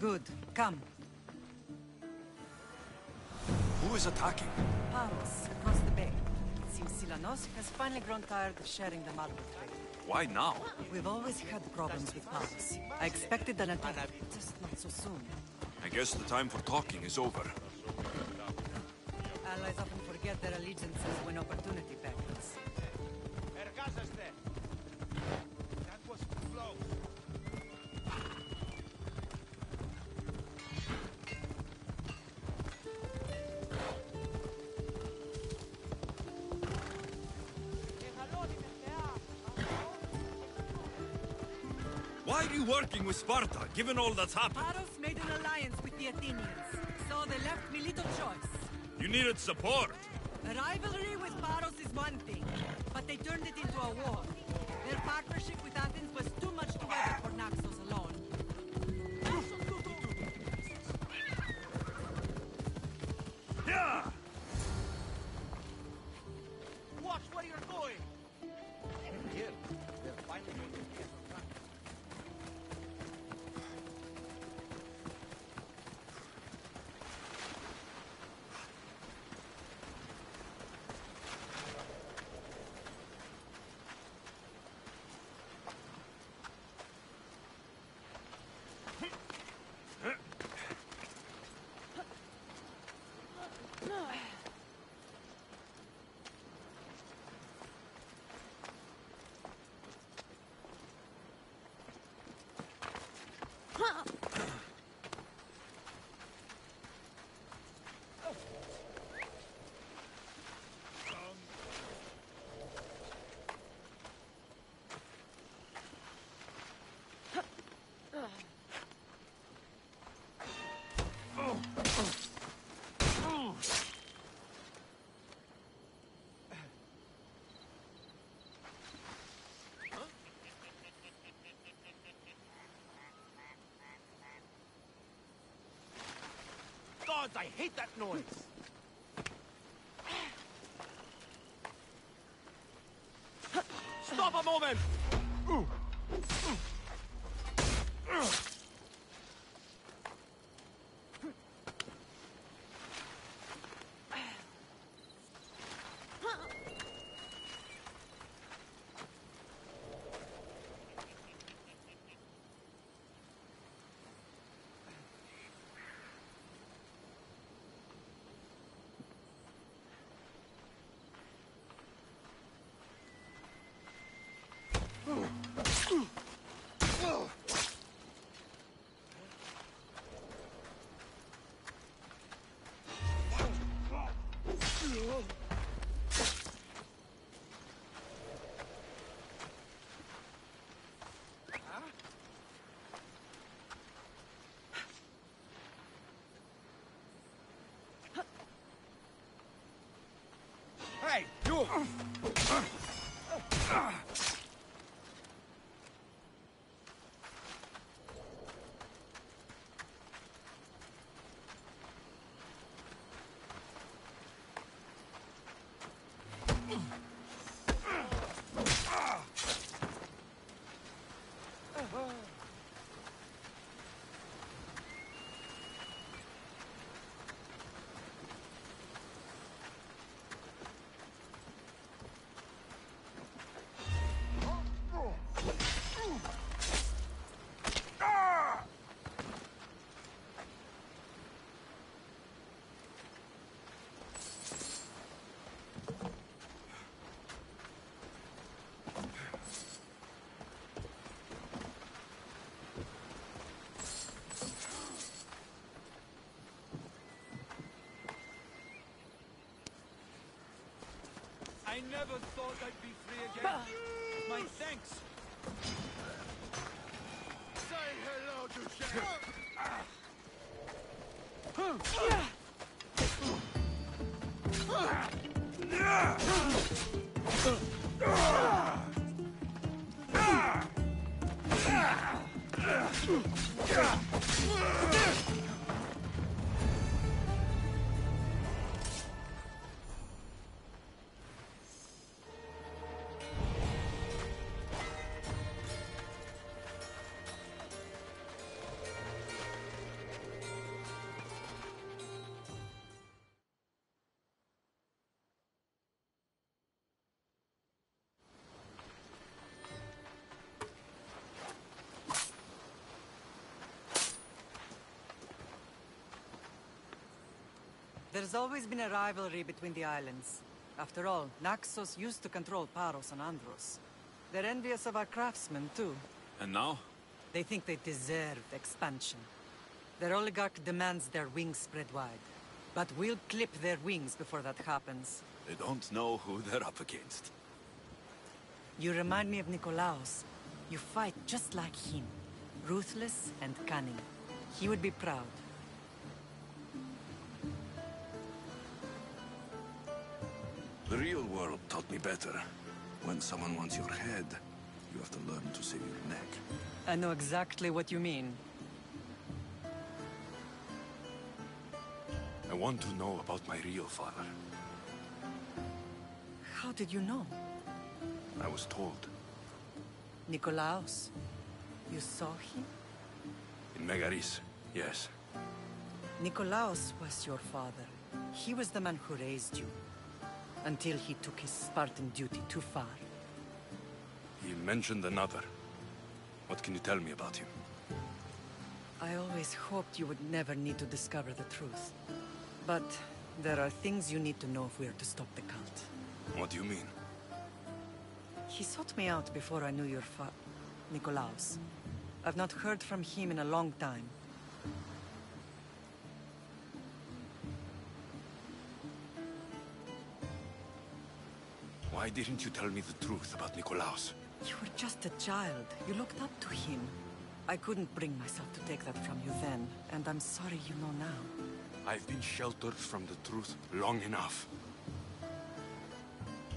Good. Come. Who is attacking? Paros, across the bay. It seems Silanos has finally grown tired of sharing the marble trade. Why now? We've always had problems with Paros. I expected an attack, just not so soon. I guess the time for talking is over. Allies often forget their allegiances when opportunity beckons. Why are you working with Sparta, given all that's happened? Paros made an alliance with the Athenians, so they left me little choice. You needed support. A rivalry with Paros is one thing, but they turned it into a war. Their partnership with Athens was too much to weather for Naxos alone. Yeah! Watch where you're going! Here, they're finally going to get on track. Gods, I hate that noise! Stop a moment! I never thought I'd be free again. My thanks. Say hello to There's always been a rivalry between the islands. After all, Naxos used to control Paros and Andros. They're envious of our craftsmen, too. And now? They think they deserve expansion. Their oligarch demands their wings spread wide. But we'll clip their wings before that happens. They don't know who they're up against. You remind me of Nikolaos. You fight just like him. Ruthless and cunning. He would be proud. The real world taught me better. When someone wants your head, you have to learn to save your neck. I know exactly what you mean. I want to know about my real father. How did you know? I was told. Nikolaos. You saw him? In Megaris, yes. Nikolaos was your father. He was the man who raised you. Until he took his Spartan duty too far. He mentioned another. What can you tell me about him? I always hoped you would never need to discover the truth. But there are things you need to know if we are to stop the cult. What do you mean? He sought me out before I knew your Nikolaos. I've not heard from him in a long time. Why didn't you tell me the truth about Nikolaos? You were just a child. You looked up to him. I couldn't bring myself to take that from you then, and I'm sorry you know now. I've been sheltered from the truth long enough.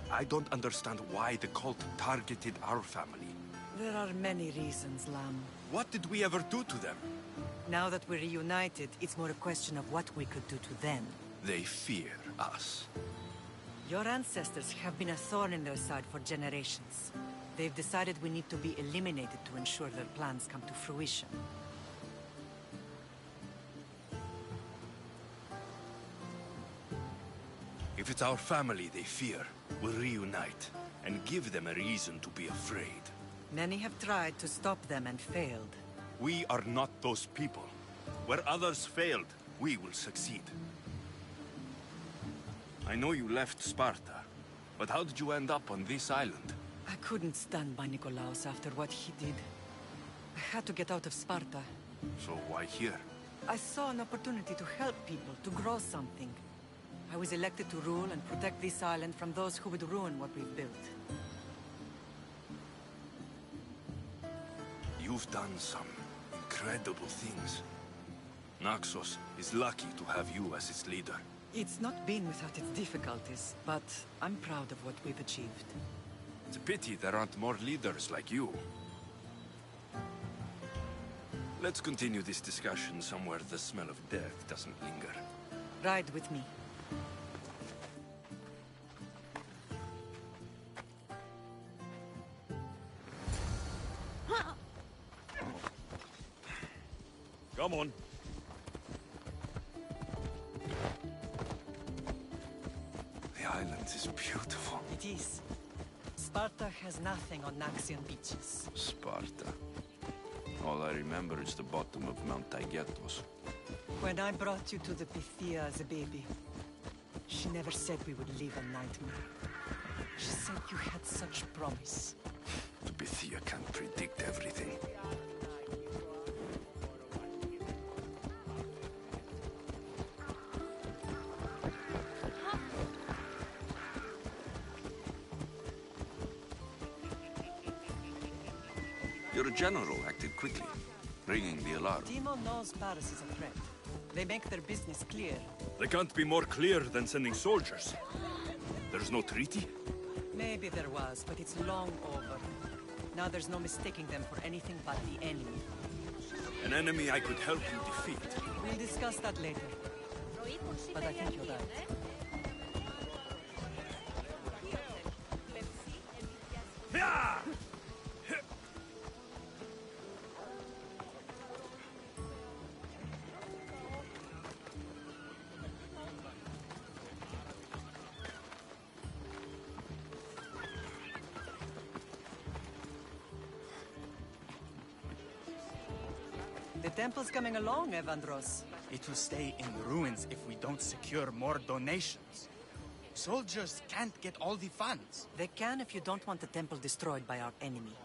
I don't understand why the cult targeted our family. There are many reasons, Lam. What did we ever do to them? Now that we're reunited, it's more a question of what we could do to them. They fear us. Your ancestors have been a thorn in their side for generations. They've decided we need to be eliminated to ensure their plans come to fruition. If it's our family they fear, we'll reunite and give them a reason to be afraid. Many have tried to stop them and failed. We are not those people. Where others failed, we will succeed. I know you left Sparta, but how did you end up on this island? I couldn't stand by Nikolaos after what he did. I had to get out of Sparta. So why here? I saw an opportunity to help people, to grow something. I was elected to rule and protect this island from those who would ruin what we've built. You've done some incredible things. Naxos is lucky to have you as its leader. It's not been without its difficulties, but I'm proud of what we've achieved. It's a pity there aren't more leaders like you. Let's continue this discussion somewhere the smell of death doesn't linger. Ride with me. Come on. The island is beautiful. It is. Sparta has nothing on Naxian beaches. Sparta. All I remember is the bottom of Mount Taygetos. When I brought you to the Pythia as a baby, she never said we would live a nightmare. She said you had such promise. The Pythia can't predict everything. Your general acted quickly, ringing the alarm. Timo knows Paris is a threat. They make their business clear. They can't be more clear than sending soldiers. There's no treaty? Maybe there was, but it's long over. Now there's no mistaking them for anything but the enemy. An enemy I could help you defeat. We'll discuss that later. But I think you're right. The temple's coming along, Evandros. It will stay in ruins if we don't secure more donations. Soldiers can't get all the funds. They can if you don't want the temple destroyed by our enemy.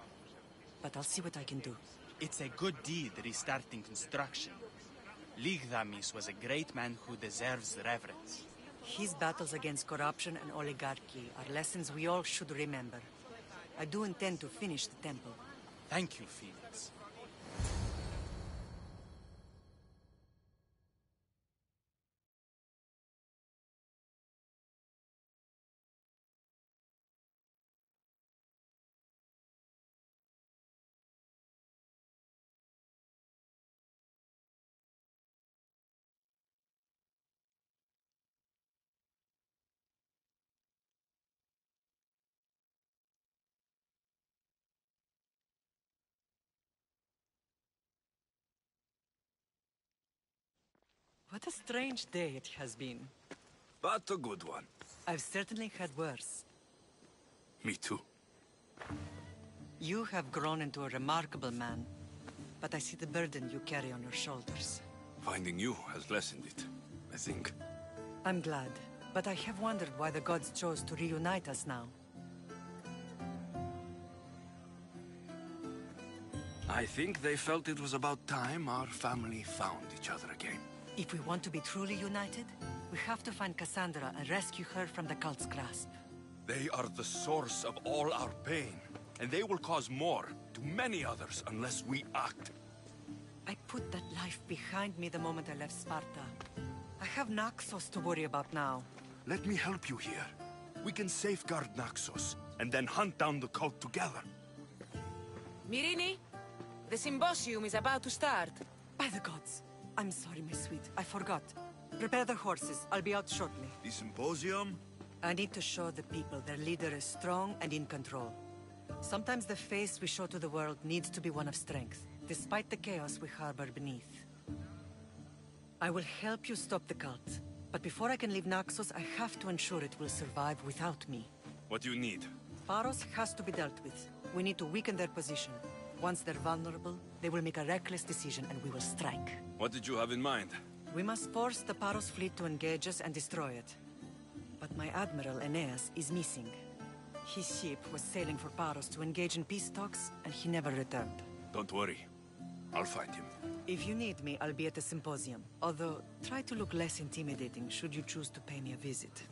But I'll see what I can do. It's a good deed restarting construction. Ligdamis was a great man who deserves reverence. His battles against corruption and oligarchy are lessons we all should remember. I do intend to finish the temple. Thank you, Felix. What a strange day it has been. But a good one. I've certainly had worse. Me too. You have grown into a remarkable man, but I see the burden you carry on your shoulders. Finding you has lessened it, I think. I'm glad, but I have wondered why the gods chose to reunite us now. I think they felt it was about time our family found each other again. If we want to be truly united, we have to find Cassandra and rescue her from the cult's grasp. They are the source of all our pain, and they will cause more to many others unless we act. I put that life behind me the moment I left Sparta. I have Naxos to worry about now. Let me help you here. We can safeguard Naxos, and then hunt down the cult together. Myrrine, the symposium is about to start. By the gods. I'm sorry, my sweet. I forgot. Prepare the horses. I'll be out shortly. The symposium? I need to show the people their leader is strong and in control. Sometimes the face we show to the world needs to be one of strength, despite the chaos we harbor beneath. I will help you stop the cult, but before I can leave Naxos, I have to ensure it will survive without me. What do you need? Paros has to be dealt with. We need to weaken their position. Once they're vulnerable, they will make a reckless decision and we will strike. What did you have in mind? We must force the Paros fleet to engage us and destroy it. But my admiral, Aeneas, is missing. His ship was sailing for Paros to engage in peace talks, and he never returned. Don't worry. I'll find him. If you need me, I'll be at the symposium. Although, try to look less intimidating should you choose to pay me a visit.